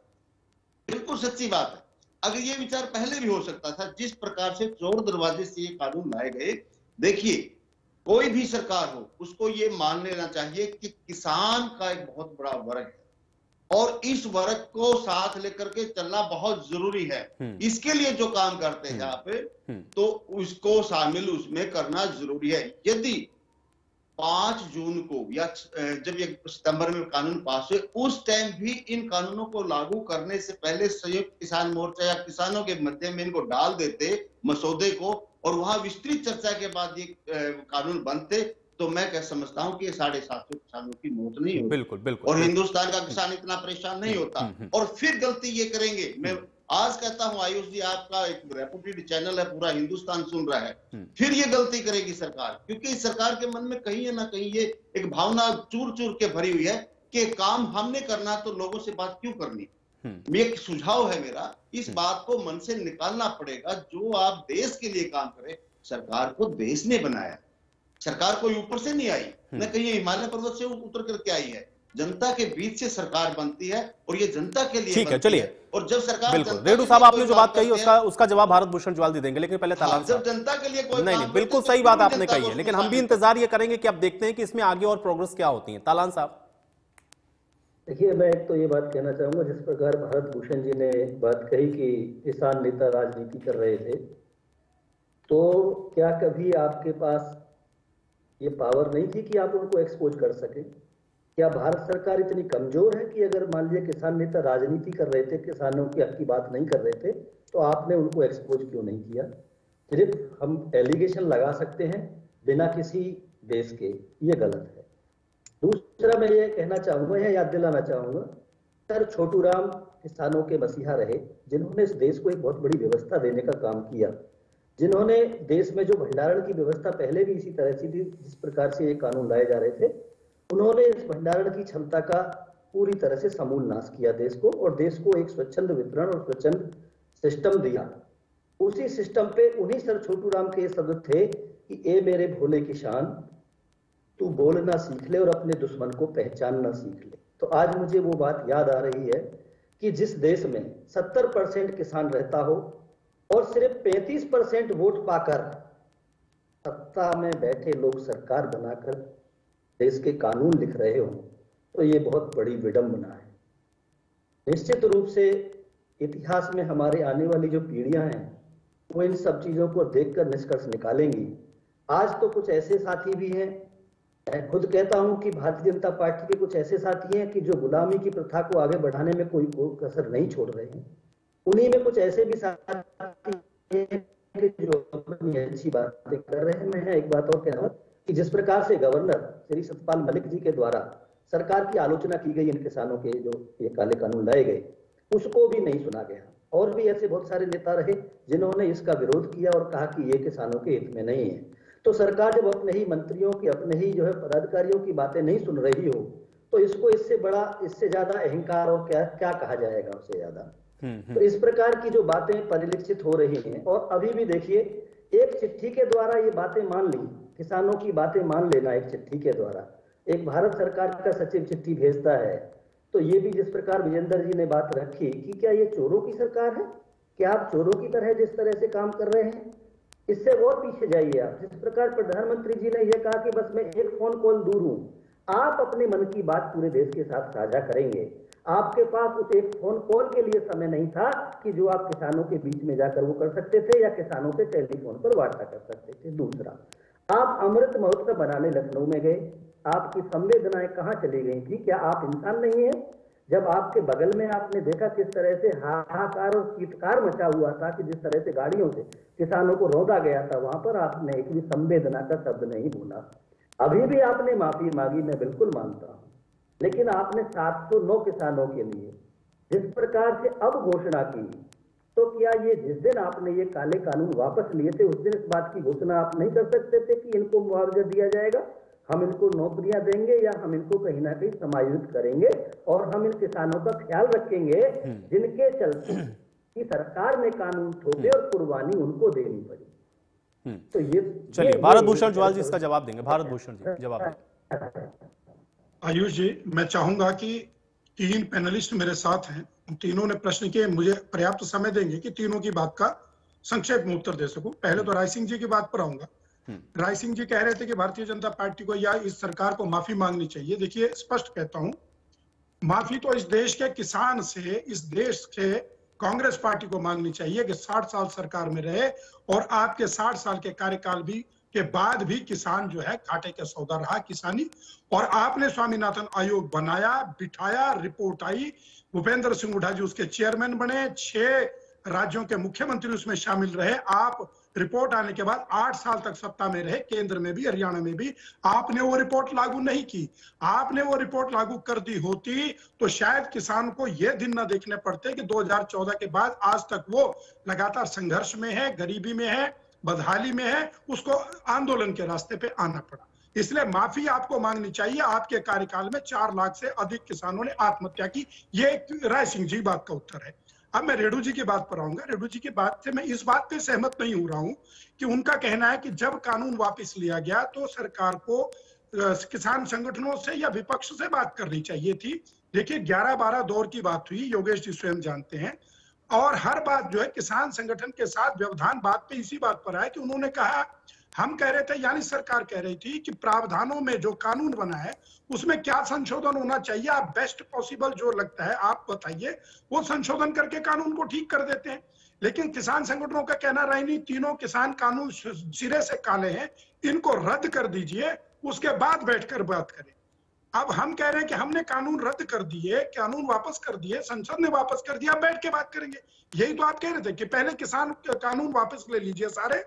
बिल्कुल सच्ची बात है, अगर ये विचार पहले भी हो सकता था, जिस प्रकार से चोर दरवाजे से ये कानून लाए गए। देखिए, कोई भी सरकार हो उसको ये मान लेना चाहिए कि किसान का एक बहुत बड़ा वर्ग है और इस वर्ग को साथ लेकर के चलना बहुत जरूरी है। इसके लिए जो काम करते हैं आप, तो उसको शामिल उसमें करना जरूरी है। यदि 5 जून को या जब ये सितंबर में कानून पास हुए, उस टाइम भी इन कानूनों को लागू करने से पहले संयुक्त किसान मोर्चा या किसानों के मध्य में इनको डाल देते मसौदे को, और वहां विस्तृत चर्चा के बाद ये कानून बनते, तो मैं क्या समझता हूं कि 750 किसानों की मौत नहीं होती। बिल्कुल बिल्कुल। और हिंदुस्तान का किसान इतना परेशान नहीं होता। और फिर गलती ये करेंगे, मैं आज कहता हूं आयुष जी, आपका एक रेपुटेड चैनल है, पूरा हिंदुस्तान सुन रहा है, फिर ये गलती करेगी सरकार, क्योंकि इस सरकार के मन में कहीं ना कहीं ये एक भावना चूर चूर के भरी हुई है कि काम हमने करना तो लोगों से बात क्यों करनी। एक सुझाव है मेरा, इस बात को मन से निकालना पड़ेगा। जो आप देश के लिए काम करें, सरकार को देश ने बनाया, सरकार कोई ऊपर से नहीं आई, न कहीं हिमालय पर्वत से उतर करके आई है। जनता के बीच से सरकार बनती है और ये जनता के लिए ठीक है। चलिए, और जब सरकार, बिल्कुल रेणु साहब आपने जो बात कही उसका जवाब भारत भूषण ज्वाल देंगे, लेकिन पहले तालान जब जनता के लिए कोई नहीं, बिल्कुल सही बात आपने कही है, लेकिन हम भी इंतजार ये करेंगे कि अब देखते हैं कि इसमें आगे और प्रोग्रेस क्या होती है। तालान साहब देखिए, मैं एक तो ये बात कहना चाहूंगा, जिस प्रकार भारत भूषण जी ने बात कही कि किसान नेता राजनीति कर रहे थे, तो क्या कभी आपके पास ये पावर नहीं थी कि आप उनको एक्सपोज कर सके? क्या भारत सरकार इतनी कमजोर है कि अगर मान लीजिए किसान नेता राजनीति कर रहे थे, किसानों की हक की बात नहीं कर रहे थे, तो आपने उनको एक्सपोज क्यों नहीं किया? सिर्फ हम एलिगेशन लगा सकते हैं बिना किसी बेस के, ये गलत है। दूसरा मैं ये कहना चाहूंगा या याद दिलाना चाहूंगा, सर छोटू राम किसानों के मसीहा रहे, जिन्होंने इस देश को एक बहुत बड़ी व्यवस्था देने का काम किया, जिन्होंने देश में जो भंडारण की व्यवस्था पहले भी इसी तरह से थी, जिस प्रकार से ये कानून लाए जा रहे थे, उन्होंने इस भंडारण की क्षमता का पूरी तरह से समूल नाश किया देश को, और देश को एक स्वच्छंद वितरण और स्वच्छंद सिस्टम दिया। उसी सिस्टम पे उन्हीं सर छोटू राम के शब्द थे कि ए मेरे भोले किसान, तू बोलना सीख ले और अपने दुश्मन को पहचानना सीख ले। तो आज मुझे वो बात याद आ रही है कि जिस देश में 70% किसान रहता हो और सिर्फ 35% वोट पाकर सत्ता में बैठे लोग सरकार बनाकर देश के कानून लिख रहे हो, तो ये बहुत बड़ी विडंबना है। निश्चित रूप से इतिहास में हमारे आने वाली जो पीढ़ियां हैं, वो इन सब चीजों को देखकर निष्कर्ष निकालेंगी। आज तो कुछ ऐसे साथी भी हैं, मैं खुद कहता हूं कि भारतीय जनता पार्टी के कुछ ऐसे साथी हैं कि जो गुलामी की प्रथा को आगे बढ़ाने में कोई कसर नहीं छोड़ रहे हैं। उन्हीं में कुछ ऐसे भी साथी हैं कि जो अपनी अच्छी बातें कर रहे हैं। मैं एक बात और कह रहा हूं कि जिस प्रकार से गवर्नर श्री सत्यपाल मलिक जी के द्वारा सरकार की आलोचना की गई इन किसानों के जो ये काले कानून लाए गए, उसको भी नहीं सुना गया। और भी ऐसे बहुत सारे नेता रहे जिन्होंने इसका विरोध किया और कहा कि ये किसानों के हित में नहीं है। तो सरकार जब अपने ही मंत्रियों की, अपने ही जो है पदाधिकारियों की बातें नहीं सुन रही हो, तो इसको इससे बड़ा, इससे ज्यादा अहंकार और क्या कहा जाएगा उससे ज्यादा। तो इस प्रकार की जो बातें परिलक्षित हो रही हैं, और अभी भी देखिए एक चिट्ठी के द्वारा ये बातें मान ली, किसानों की बातें मान लेना एक चिट्ठी के द्वारा, एक भारत सरकार का सचिव चिट्ठी भेजता है, तो ये भी जिस प्रकार विजेंद्र जी ने बात रखी कि क्या ये चोरों की सरकार है? क्या आप चोरों की तरह जिस तरह से काम कर रहे हैं, इससे और पीछे जाइए आप। जिस प्रकार प्रधानमंत्री जी ने यह कहा कि बस मैं एक फोन कॉल दूर हूं, आप अपने मन की बात पूरे देश के साथ साझा करेंगे। आपके पास उस एक फोन कॉल के लिए समय नहीं था कि जो आप किसानों के बीच में जाकर वो कर सकते थे या किसानों से टेलीफोन पर वार्ता कर सकते थे। दूसरा, आप अमृत महोत्सव बनाने लखनऊ में गए, आपकी संवेदनाएं कहाँ चली गई थी? क्या आप इंसान नहीं है? जब आपके बगल में आपने देखा किस तरह से हाहाकार और चीत्कार मचा हुआ था कि जिस तरह से गाड़ियों से किसानों को रौंदा गया था, वहां पर आपने एक भी संवेदना का शब्द नहीं बोला। अभी भी आपने माफी मांगी, मैं बिल्कुल मानता हूं, लेकिन आपने 709 किसानों के लिए जिस प्रकार से अब घोषणा की, तो क्या ये जिस दिन आपने ये काले कानून वापस लिए थे उस दिन इस बात की घोषणा आप नहीं कर सकते थे कि इनको मुआवजा दिया जाएगा, हम इनको नौकरियां देंगे या हम इनको कहीं ना कहीं समायोजित करेंगे और हम इन किसानों का ख्याल रखेंगे जिनके चलते कि सरकार ने कानून थोपे और कुर्बानी उनको देनी पड़ी। तो ये चलिए भारत भूषण ज्वाल जी इसका जवाब देंगे। भारत भूषण जी जवाब देंगे। आयुष जी, मैं चाहूंगा कि 3 पैनलिस्ट मेरे साथ हैं, तीनों ने प्रश्न किए, मुझे पर्याप्त समय देंगे कि तीनों की बात का संक्षेप में उत्तर दे सकूं। पहले तो राय सिंह जी की बात पर आऊंगा। राय सिंह जी कह रहे थे कि भारतीय जनता पार्टी को या इस सरकार को माफी मांगनी चाहिए। देखिए, स्पष्ट कहता हूं, माफी तो इस देश के किसान से, इस देश के कांग्रेस पार्टी को मांगनी चाहिए कि 60 साल सरकार में रहे और आपके 60 साल के कार्यकाल भी के बाद भी किसान जो है घाटे का सौदा रहा किसानी। और आपने स्वामीनाथन आयोग बनाया, बिठाया, रिपोर्ट आई, भूपेंद्र सिंह हुड्डा जी उसके चेयरमैन बने, 6 राज्यों के मुख्यमंत्री उसमें शामिल रहे। आप रिपोर्ट आने के बाद 8 साल तक सत्ता में रहे, केंद्र में भी, हरियाणा में भी। आपने वो रिपोर्ट लागू नहीं की। आपने वो रिपोर्ट लागू कर दी होती तो शायद किसान को ये दिन न देखने पड़ते कि 2014 के बाद आज तक वो लगातार संघर्ष में है, गरीबी में है, बदहाली में है, उसको आंदोलन के रास्ते पे आना पड़ा। इसलिए माफी आपको मांगनी चाहिए। आपके कार्यकाल में 4 लाख से अधिक किसानों ने आत्महत्या की। ये राय सिंह जी बात का उत्तर है। अब मैं रेड्डू जी की बात पर आऊंगा। रेड्डू जी की बात से मैं इस बात पे सहमत नहीं हो रहा हूं कि उनका कहना है कि जब कानून वापस लिया गया तो सरकार को किसान संगठनों से या विपक्ष से बात करनी चाहिए थी। देखिए, 11-12 दौर की बात हुई, योगेश जी स्वयं जानते हैं, और हर बात जो है किसान संगठन के साथ व्यवधान बात पे इसी बात पर आया कि उन्होंने कहा, हम कह रहे थे, यानी सरकार कह रही थी कि प्रावधानों में जो कानून बना है उसमें क्या संशोधन होना चाहिए, आप बेस्ट पॉसिबल जो लगता है आप बताइए, वो संशोधन करके कानून को ठीक कर देते हैं। लेकिन किसान संगठनों का कहना रहा नहीं, तीनों किसान कानून सिरे से काले हैं, इनको रद्द कर दीजिए, उसके बाद बैठकर बात करें। अब हम कह रहे हैं कि हमने कानून रद्द कर दिए, कानून वापस कर दिए, संसद ने वापस कर दिया, बैठ के बात करेंगे। यही तो आप कह रहे थे कि पहले किसान कानून वापस ले लीजिए, सारे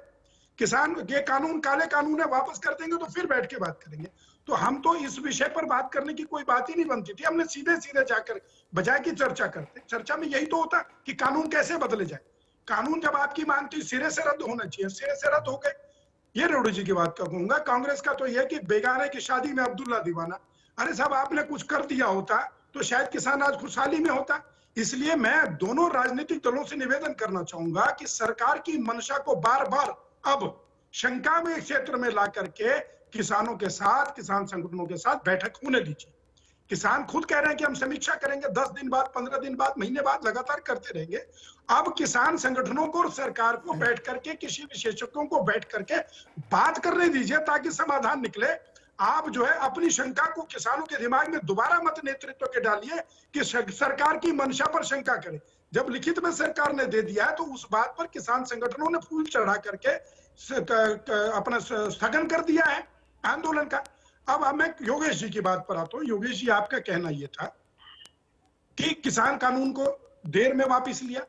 किसान ये कानून काले कानून है, वापस कर देंगे तो फिर बैठ के बात करेंगे। तो हम तो इस विषय पर बात करने की कोई बात ही नहीं बनती थी। हमने सीधे सीधे जाकर बजाय की चर्चा करते, चर्चा में यही तो होता कि कानून कैसे बदले जाए। कानून जब आपकी मांग थी सिरे से रद्द होना चाहिए, सिरे से रद्द हो गए। ये रेड्डू जी की बात का कहूंगा। कांग्रेस का तो यह कि बेगाने की शादी में अब्दुल्ला दीवाना। अरे साहब, आपने कुछ कर दिया होता तो शायद किसान आज खुशहाली में होता। इसलिए मैं दोनों राजनीतिक दलों से निवेदन करना चाहूंगा कि सरकार की मंशा को बार बार अब शंका में क्षेत्र में ला करके किसानों के साथ, किसान संगठनों के साथ बैठक होने दीजिए। किसान खुद कह रहे हैं कि हम समीक्षा करेंगे, 10 दिन बाद, 15 दिन बाद, महीने बाद, लगातार करते रहेंगे। अब किसान संगठनों को और सरकार को बैठ करके, किसी विशेषज्ञों को बैठ करके बात करने दीजिए ताकि समाधान निकले। आप जो है अपनी शंका को किसानों के दिमाग में दोबारा मत नेतृत्व के डालिए कि सरकार की मंशा पर शंका करें। जब लिखित में सरकार ने दे दिया है तो उस बात पर किसान संगठनों ने फूल चढ़ा करके अपना स्थगन कर दिया है आंदोलन का। अब मैं योगेश जी की बात पर आता हूं। योगेश जी, आपका कहना यह था कि किसान कानून को देर में वापस लिया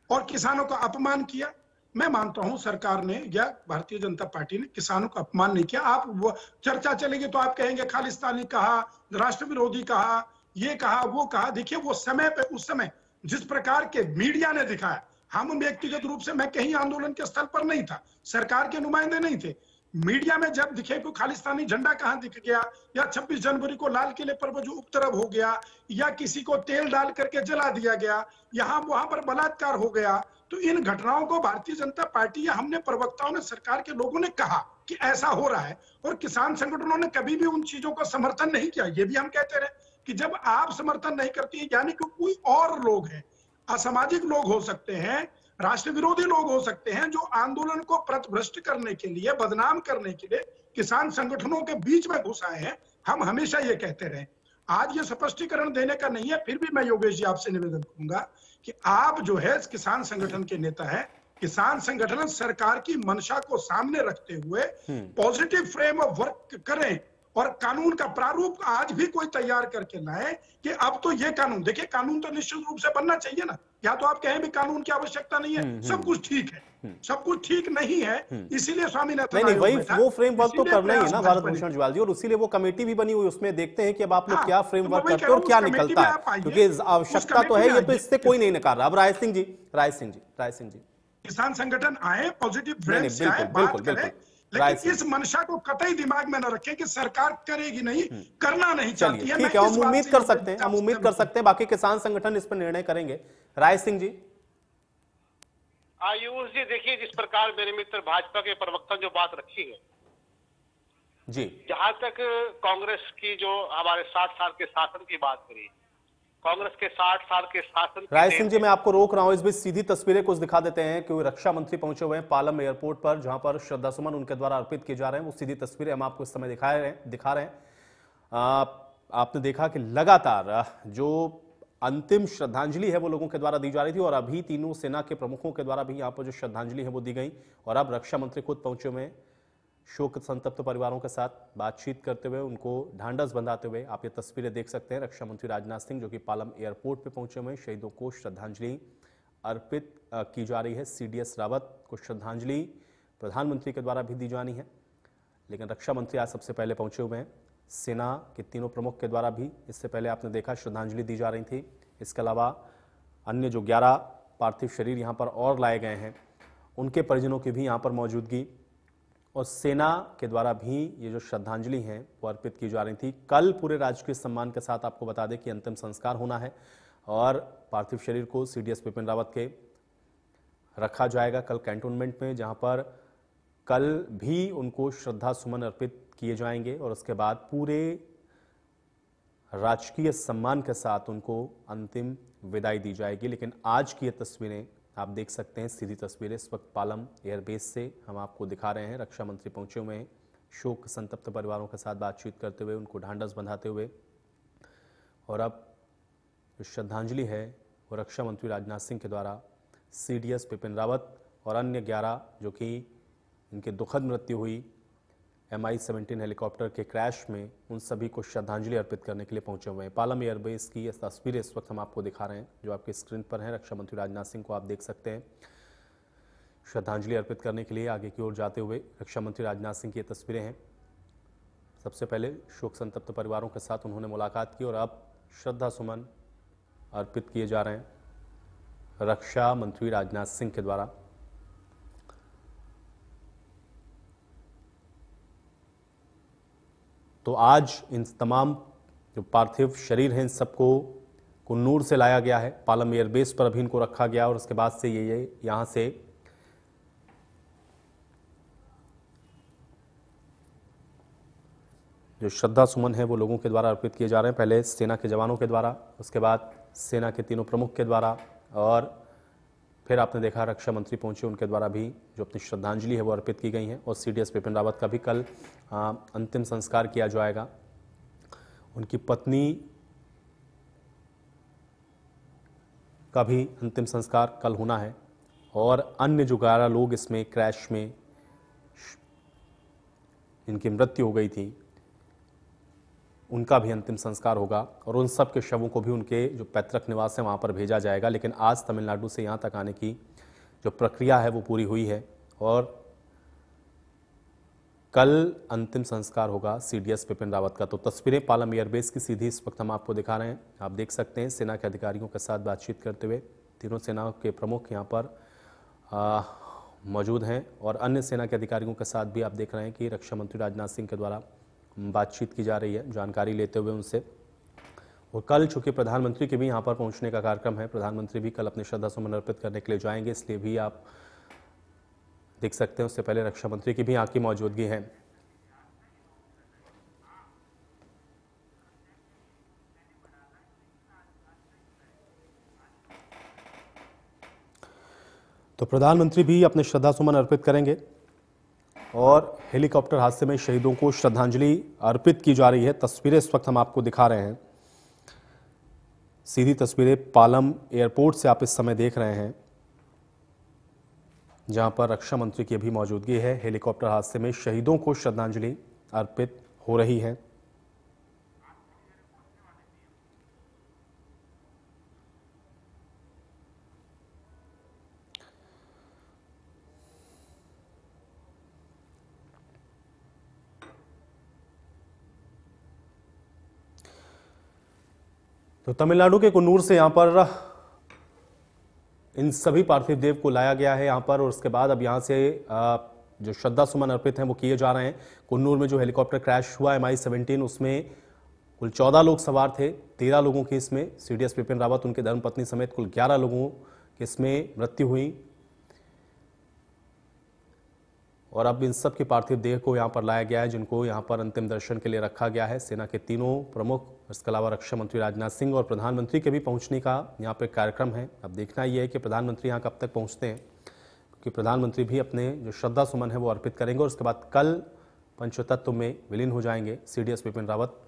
और किसानों का अपमान किया। मैं मानता हूं सरकार ने या भारतीय जनता पार्टी ने किसानों का अपमान नहीं किया। आप वो चर्चा चलेगी तो आप कहेंगे खालिस्तानी कहा, राष्ट्र विरोधी कहा, ये कहा, वो कहा। देखिए, वो समय पे, उस समय जिस प्रकार के मीडिया ने दिखाया, हम व्यक्तिगत रूप से, मैं कहीं आंदोलन के स्थल पर नहीं था, सरकार के नुमाइंदे नहीं थे। मीडिया में जब दिखे कोई खालिस्तानी झंडा कहां दिख गया, या 26 जनवरी को लाल किले पर वो जो उपद्रव हो गया, या किसी को तेल डाल करके जला दिया गया, यहां वहां पर बलात्कार हो गया, तो इन घटनाओं को भारतीय जनता पार्टी या हमने प्रवक्ताओं ने, सरकार के लोगों ने कहा कि ऐसा हो रहा है, और किसान संगठनों ने कभी भी उन चीजों का समर्थन नहीं किया। ये भी हम कहते रहे कि जब आप समर्थन नहीं करती है, यानी कि कोई और लोग हैं, असामाजिक लोग हो सकते हैं, राष्ट्र विरोधी लोग हो सकते हैं, जो आंदोलन को पथभ्रष्ट करने के लिए, बदनाम करने के लिए किसान संगठनों के बीच में घुस आए हैं। हम हमेशा ये कहते रहे। आज ये स्पष्टीकरण देने का नहीं है, फिर भी मैं योगेश जी आपसे निवेदन करूंगा कि आप जो है किसान संगठन के नेता है, किसान संगठन सरकार की मंशा को सामने रखते हुए पॉजिटिव फ्रेम ऑफ वर्क करें और कानून का प्रारूप आज भी कोई तैयार करके लाए कि अब तो ये कानून, देखिए कानून तो निश्चित रूप से बनना चाहिए ना, या तो आप कहें भी कानून की आवश्यकता नहीं है, सब कुछ ठीक है, सब कुछ ठीक नहीं है, इसीलिए स्वामीनाथन नहीं, वही वो फ्रेमवर्क तो करना ही है ना भारत भाजपा ने भूषण ज्वाल जी, और इसीलिए वो कमेटी भी बनी हुई, उसमें देखते हैं कि अब आप लोग हाँ, क्या तो फ्रेमवर्क मैं वही करते कह हैं रहा और क्या हूँ, उस कमेटी निकलता में है, आप आइए, क्योंकि आवश्यकता तो है, ये तो इससे कोई नहीं नकार रहा। अब राय सिंह जी किसान संगठन आए, पॉजिटिव नहीं, फ्रेंड से आए, बिल्कुल, बात बिल्कुल, करें, बिल्कुल। राय लेकिन सिंह इस मंशा को कतई दिमाग में न रखें कि सरकार करेगी नहीं, करना नहीं चाहती चलिए है। ठीक है, हम उम्मीद कर सकते हैं, हम उम्मीद कर सकते हैं बाकी किसान संगठन इस पर निर्णय करेंगे। राय सिंह जी। आयुष जी, देखिए जिस प्रकार मेरे मित्र भाजपा के प्रवक्ता जो बात रखी है जी, जहां तक कांग्रेस की जो हमारे 60 साल के शासन की बात करी, कांग्रेस के 60 साल के शासन राय सिंह जी मैं आपको रोक रहा हूं, इस बीच सीधी तस्वीरें कुछ दिखा देते हैं कि रक्षा मंत्री पहुंचे हुए हैं पालम एयरपोर्ट पर, जहां पर श्रद्धासुमन उनके द्वारा अर्पित किए जा रहे हैं। वो सीधी तस्वीरें हम आपको इस समय दिखा रहे हैं। आपने देखा कि लगातार जो अंतिम श्रद्धांजलि है वो लोगों के द्वारा दी जा रही थी, और अभी तीनों सेना के प्रमुखों के द्वारा भी यहाँ पर जो श्रद्धांजलि है वो दी गई, और अब रक्षा मंत्री खुद पहुंचे हुए हैं शोक संतप्त परिवारों के साथ बातचीत करते हुए, उनको ढांढस बंधाते हुए। आप ये तस्वीरें देख सकते हैं, रक्षा मंत्री राजनाथ सिंह जो कि पालम एयरपोर्ट पे पहुंचे हुए हैं। शहीदों को श्रद्धांजलि अर्पित की जा रही है। CDS रावत को श्रद्धांजलि प्रधानमंत्री के द्वारा भी दी जानी है, लेकिन रक्षा मंत्री आज सबसे पहले पहुंचे हुए हैं। सेना के तीनों प्रमुख के द्वारा भी इससे पहले आपने देखा श्रद्धांजलि दी जा रही थी। इसके अलावा अन्य जो 11 पार्थिव शरीर यहाँ पर और लाए गए हैं, उनके परिजनों की भी यहाँ पर मौजूदगी, और सेना के द्वारा भी ये जो श्रद्धांजलि है वो अर्पित की जा रही थी। कल पूरे राजकीय सम्मान के साथ आपको बता दें कि अंतिम संस्कार होना है, और पार्थिव शरीर को CDS बिपिन रावत के रखा जाएगा कल कैंटोनमेंट में, जहां पर कल भी उनको श्रद्धा सुमन अर्पित किए जाएंगे, और उसके बाद पूरे राजकीय सम्मान के साथ उनको अंतिम विदाई दी जाएगी। लेकिन आज की ये तस्वीरें आप देख सकते हैं, सीधी तस्वीरें इस वक्त पालम एयरबेस से हम आपको दिखा रहे हैं। रक्षा मंत्री पहुंचे हुए हैं शोक संतप्त परिवारों के साथ बातचीत करते हुए, उनको ढांढस बंधाते हुए, और अब जो श्रद्धांजलि है वो रक्षा मंत्री राजनाथ सिंह के द्वारा CDS बिपिन रावत और अन्य 11 जो कि इनकी दुखद मृत्यु हुई MI-17 हेलीकॉप्टर के क्रैश में, उन सभी को श्रद्धांजलि अर्पित करने के लिए पहुंचे हुए हैं। पालम एयरबेस की ये तस्वीरें इस वक्त हम आपको दिखा रहे हैं जो आपकी स्क्रीन पर हैं। रक्षा मंत्री राजनाथ सिंह को आप देख सकते हैं श्रद्धांजलि अर्पित करने के लिए आगे की ओर जाते हुए। रक्षा मंत्री राजनाथ सिंह की ये तस्वीरें हैं। सबसे पहले शोक संतप्त परिवारों के साथ उन्होंने मुलाकात की, और अब श्रद्धा सुमन अर्पित किए जा रहे हैं रक्षा मंत्री राजनाथ सिंह के द्वारा। तो आज इन तमाम जो पार्थिव शरीर हैं इन सबको कुन्नूर से लाया गया है, पालम एयरबेस पर अभी इनको रखा गया, और उसके बाद से ये यहां से जो श्रद्धा सुमन है वो लोगों के द्वारा अर्पित किए जा रहे हैं। पहले सेना के जवानों के द्वारा, उसके बाद सेना के तीनों प्रमुख के द्वारा, और फिर आपने देखा रक्षा मंत्री पहुंचे, उनके द्वारा भी जो अपनी श्रद्धांजलि है वो अर्पित की गई है। और CDS बिपिन रावत का भी कल अंतिम संस्कार किया जाएगा। उनकी पत्नी का भी अंतिम संस्कार कल होना है, और अन्य जो 11 लोग इसमें क्रैश में इनकी मृत्यु हो गई थी उनका भी अंतिम संस्कार होगा, और उन सब के शवों को भी उनके जो पैतृक निवास है वहाँ पर भेजा जाएगा। लेकिन आज तमिलनाडु से यहाँ तक आने की जो प्रक्रिया है वो पूरी हुई है, और कल अंतिम संस्कार होगा CDS बिपिन रावत का। तो तस्वीरें पालम एयरबेस की सीधी इस वक्त हम आपको दिखा रहे हैं। आप देख सकते हैं सेना के अधिकारियों के साथ बातचीत करते हुए तीनों सेनाओं के प्रमुख यहाँ पर मौजूद हैं, और अन्य सेना के अधिकारियों के साथ भी आप देख रहे हैं कि रक्षा मंत्री राजनाथ सिंह के द्वारा बातचीत की जा रही है, जानकारी लेते हुए उनसे। और कल चूंकि प्रधानमंत्री के भी यहाँ पर पहुँचने का कार्यक्रम है, प्रधानमंत्री भी कल अपने श्रद्धा सुमन अर्पित करने के लिए जाएंगे, इसलिए भी आप देख सकते हैं उससे पहले रक्षा मंत्री की भी यहाँ की मौजूदगी है। तो प्रधानमंत्री भी अपने श्रद्धा सुमन अर्पित करेंगे, और हेलीकॉप्टर हादसे में शहीदों को श्रद्धांजलि अर्पित की जा रही है। तस्वीरें इस वक्त हम आपको दिखा रहे हैं, सीधी तस्वीरें पालम एयरपोर्ट से आप इस समय देख रहे हैं, जहां पर रक्षा मंत्री की भी मौजूदगी है। हेलीकॉप्टर हादसे में शहीदों को श्रद्धांजलि अर्पित हो रही है। तो तमिलनाडु के कुन्नूर से यहां पर इन सभी पार्थिव देव को लाया गया है यहां पर, और उसके बाद अब यहां से जो श्रद्धा सुमन अर्पित हैं वो किए जा रहे हैं। कुन्नूर में जो हेलीकॉप्टर क्रैश हुआ MI-17, उसमें कुल 14 लोग सवार थे। 13 लोगों की इसमें CDS बिपिन रावत, उनके धर्मपत्नी समेत कुल 11 लोगों की इसमें मृत्यु हुई। और अब इन सब के पार्थिव देह को यहां पर लाया गया है, जिनको यहां पर अंतिम दर्शन के लिए रखा गया है। सेना के तीनों प्रमुख, इसके अलावा रक्षा मंत्री राजनाथ सिंह और प्रधानमंत्री के भी पहुंचने का यहां पर कार्यक्रम है। अब देखना यह है कि प्रधानमंत्री यहां कब तक पहुंचते हैं, क्योंकि प्रधानमंत्री भी अपने जो श्रद्धा सुमन है वो अर्पित करेंगे और उसके बाद कल पंचतत्व में विलीन हो जाएंगे CDS बिपिन रावत।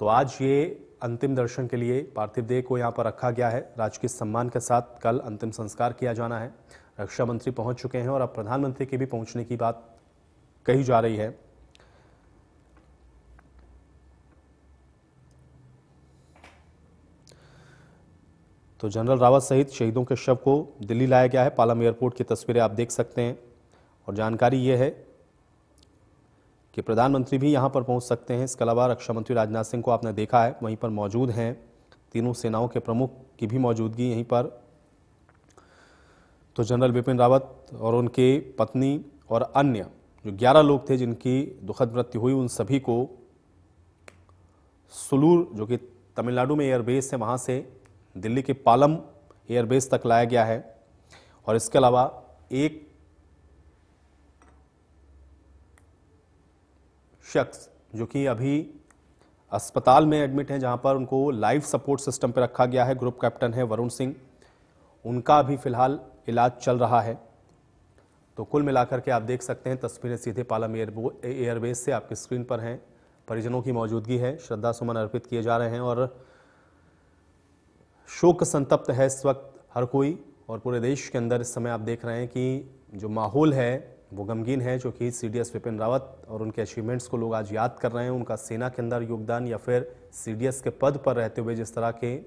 तो आज ये अंतिम दर्शन के लिए पार्थिव देह को यहाँ पर रखा गया है। राजकीय सम्मान के साथ कल अंतिम संस्कार किया जाना है। रक्षा मंत्री पहुंच चुके हैं और अब प्रधानमंत्री के भी पहुंचने की बात कही जा रही है। तो जनरल रावत सहित शहीदों के शव को दिल्ली लाया गया है। पालम एयरपोर्ट की तस्वीरें आप देख सकते हैं और जानकारी ये है कि प्रधानमंत्री भी यहां पर पहुंच सकते हैं। इसके अलावा रक्षा मंत्री राजनाथ सिंह को आपने देखा है वहीं पर मौजूद हैं। तीनों सेनाओं के प्रमुख की भी मौजूदगी यहीं पर। तो जनरल बिपिन रावत और उनके पत्नी और अन्य जो 11 लोग थे जिनकी दुखद मृत्यु हुई, उन सभी को सुलूर, जो कि तमिलनाडु में एयरबेस है, वहां से दिल्ली के पालम एयरबेस तक लाया गया है। और इसके अलावा एक शख्स जो कि अभी अस्पताल में एडमिट हैं, जहां पर उनको लाइफ सपोर्ट सिस्टम पर रखा गया है, ग्रुप कैप्टन है वरुण सिंह, उनका भी फिलहाल इलाज चल रहा है। तो कुल मिलाकर के आप देख सकते हैं तस्वीरें सीधे पालम एयरबेस से आपकी स्क्रीन पर हैं। परिजनों की मौजूदगी है, श्रद्धा सुमन अर्पित किए जा रहे हैं और शोक संतप्त है इस वक्त हर कोई। और पूरे देश के अंदर इस समय आप देख रहे हैं कि जो माहौल है वो गमगीन है, जो कि CDS बिपिन रावत और उनके अचीवमेंट्स को लोग आज याद कर रहे हैं। उनका सेना के अंदर योगदान या फिर CDS के पद पर रहते हुए जिस तरह के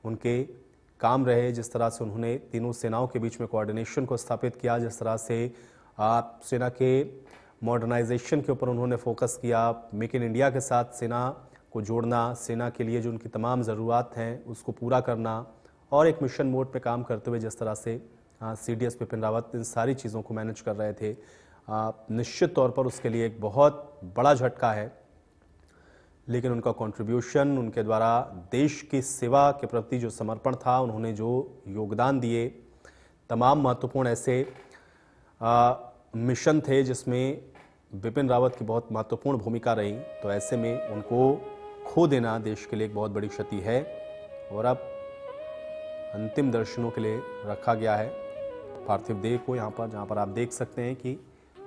उनके काम रहे, जिस तरह से उन्होंने तीनों सेनाओं के बीच में कोऑर्डिनेशन को स्थापित किया, जिस तरह से सेना के मॉडर्नाइजेशन के ऊपर उन्होंने फोकस किया, मेक इन इंडिया के साथ सेना को जोड़ना, सेना के लिए जो उनकी तमाम ज़रूरत हैं उसको पूरा करना और एक मिशन मोड पे काम करते हुए जिस तरह से CDS बिपिन रावत इन सारी चीज़ों को मैनेज कर रहे थे, निश्चित तौर पर उसके लिए एक बहुत बड़ा झटका है। लेकिन उनका कंट्रीब्यूशन, उनके द्वारा देश की सेवा के प्रति जो समर्पण था, उन्होंने जो योगदान दिए, तमाम महत्वपूर्ण ऐसे मिशन थे जिसमें बिपिन रावत की बहुत महत्वपूर्ण भूमिका रही। तो ऐसे में उनको खो देना देश के लिए एक बहुत बड़ी क्षति है। और अब अंतिम दर्शनों के लिए रखा गया है पार्थिव देह को यहाँ पर, जहाँ पर आप देख सकते हैं कि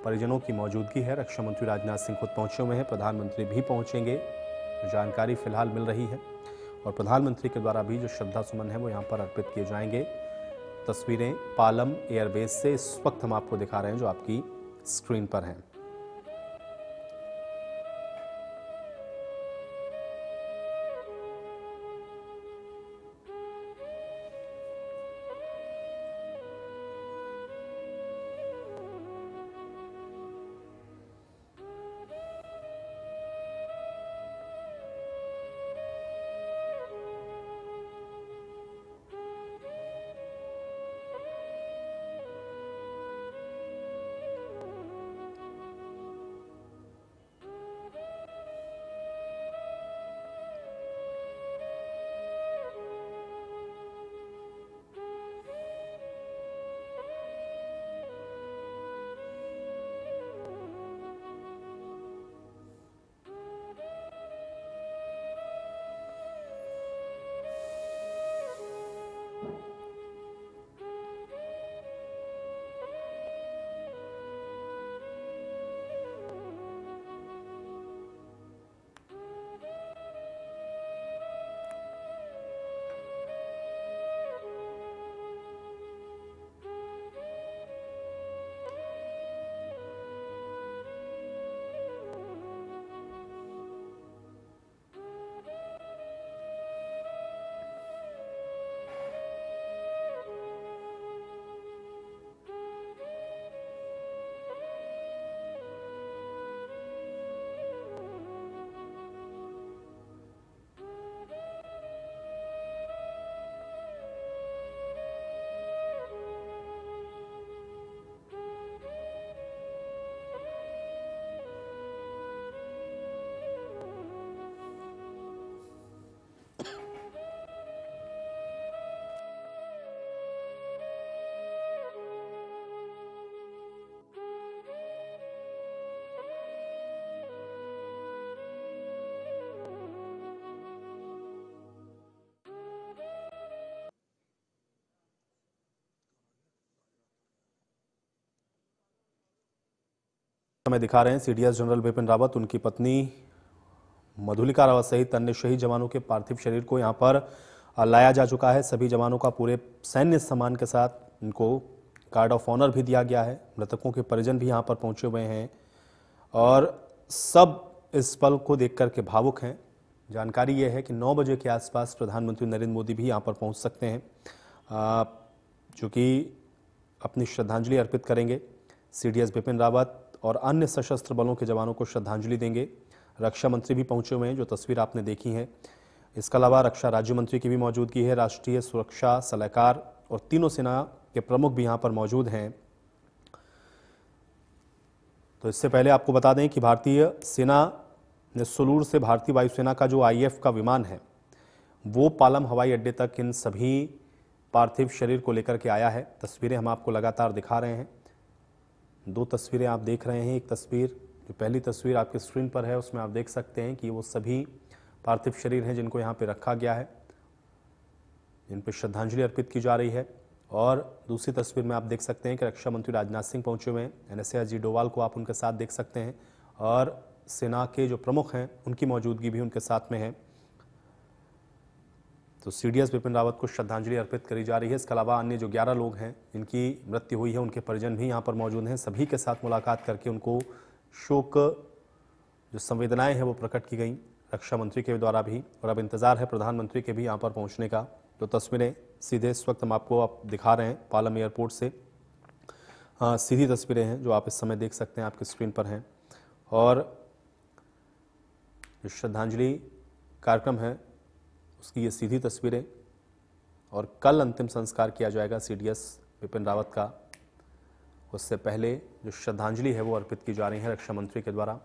परिजनों की मौजूदगी है। रक्षा मंत्री राजनाथ सिंह खुद पहुंचे हुए हैं, प्रधानमंत्री भी पहुंचेंगे, जानकारी फिलहाल मिल रही है। और प्रधानमंत्री के द्वारा भी जो श्रद्धा सुमन है वो यहाँ पर अर्पित किए जाएंगे। तस्वीरें पालम एयरबेस से इस वक्त हम आपको दिखा रहे हैं, जो आपकी स्क्रीन पर हैं। समय दिखा रहे हैं सीडीएस जनरल बिपिन रावत, उनकी पत्नी मधुलिका रावत सहित अन्य शहीद जवानों के पार्थिव शरीर को यहां पर लाया जा चुका है। सभी जवानों का पूरे सैन्य सम्मान के साथ इनको गार्ड ऑफ ऑनर भी दिया गया है। मृतकों के परिजन भी यहां पर पहुंचे हुए हैं और सब इस पल को देख करके भावुक हैं। जानकारी यह है कि 9 बजे के आसपास प्रधानमंत्री नरेंद्र मोदी भी यहां पर पहुंच सकते हैं, जो कि अपनी श्रद्धांजलि अर्पित करेंगे। सीडीएस बिपिन रावत और अन्य सशस्त्र बलों के जवानों को श्रद्धांजलि देंगे। रक्षा मंत्री भी पहुंचे हुए हैं, जो तस्वीर आपने देखी है। इसके अलावा रक्षा राज्य मंत्री की भी मौजूदगी है। राष्ट्रीय सुरक्षा सलाहकार और तीनों सेना के प्रमुख भी यहां पर मौजूद हैं। तो इससे पहले आपको बता दें कि भारतीय सेना ने सुलूर से भारतीय वायुसेना का जो IF का विमान है वो पालम हवाई अड्डे तक इन सभी पार्थिव शरीर को लेकर के आया है। तस्वीरें हम आपको लगातार दिखा रहे हैं। 2 तस्वीरें आप देख रहे हैं। एक तस्वीर, जो पहली तस्वीर आपकी स्क्रीन पर है, उसमें आप देख सकते हैं कि वो सभी पार्थिव शरीर हैं जिनको यहाँ पे रखा गया है, जिन पर श्रद्धांजलि अर्पित की जा रही है। और दूसरी तस्वीर में आप देख सकते हैं कि रक्षा मंत्री राजनाथ सिंह पहुंचे हुए हैं। NSA अजीत डोवाल को आप उनके साथ देख सकते हैं और सेना के जो प्रमुख हैं उनकी मौजूदगी भी उनके साथ में है। तो सीडीएस बिपिन रावत को श्रद्धांजलि अर्पित करी जा रही है। इसके अलावा अन्य जो 11 लोग हैं जिनकी मृत्यु हुई है, उनके परिजन भी यहाँ पर मौजूद हैं। सभी के साथ मुलाकात करके उनको शोक जो संवेदनाएं हैं वो प्रकट की गई रक्षा मंत्री के द्वारा भी, और अब इंतजार है प्रधानमंत्री के भी यहाँ पर पहुँचने का। तो तस्वीरें सीधे इस वक्त हम आपको दिखा रहे हैं पालम एयरपोर्ट से। सीधी तस्वीरें हैं जो आप इस समय देख सकते हैं, आपकी स्क्रीन पर हैं। और जो श्रद्धांजलि कार्यक्रम है उसकी ये सीधी तस्वीरें, और कल अंतिम संस्कार किया जाएगा सीडीएस बिपिन रावत का। उससे पहले जो श्रद्धांजलि है वो अर्पित की जा रही है रक्षा मंत्री के द्वारा,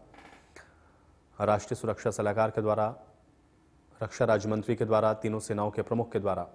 राष्ट्रीय सुरक्षा सलाहकार के द्वारा, रक्षा राज्य मंत्री के द्वारा, तीनों सेनाओं के प्रमुख के द्वारा।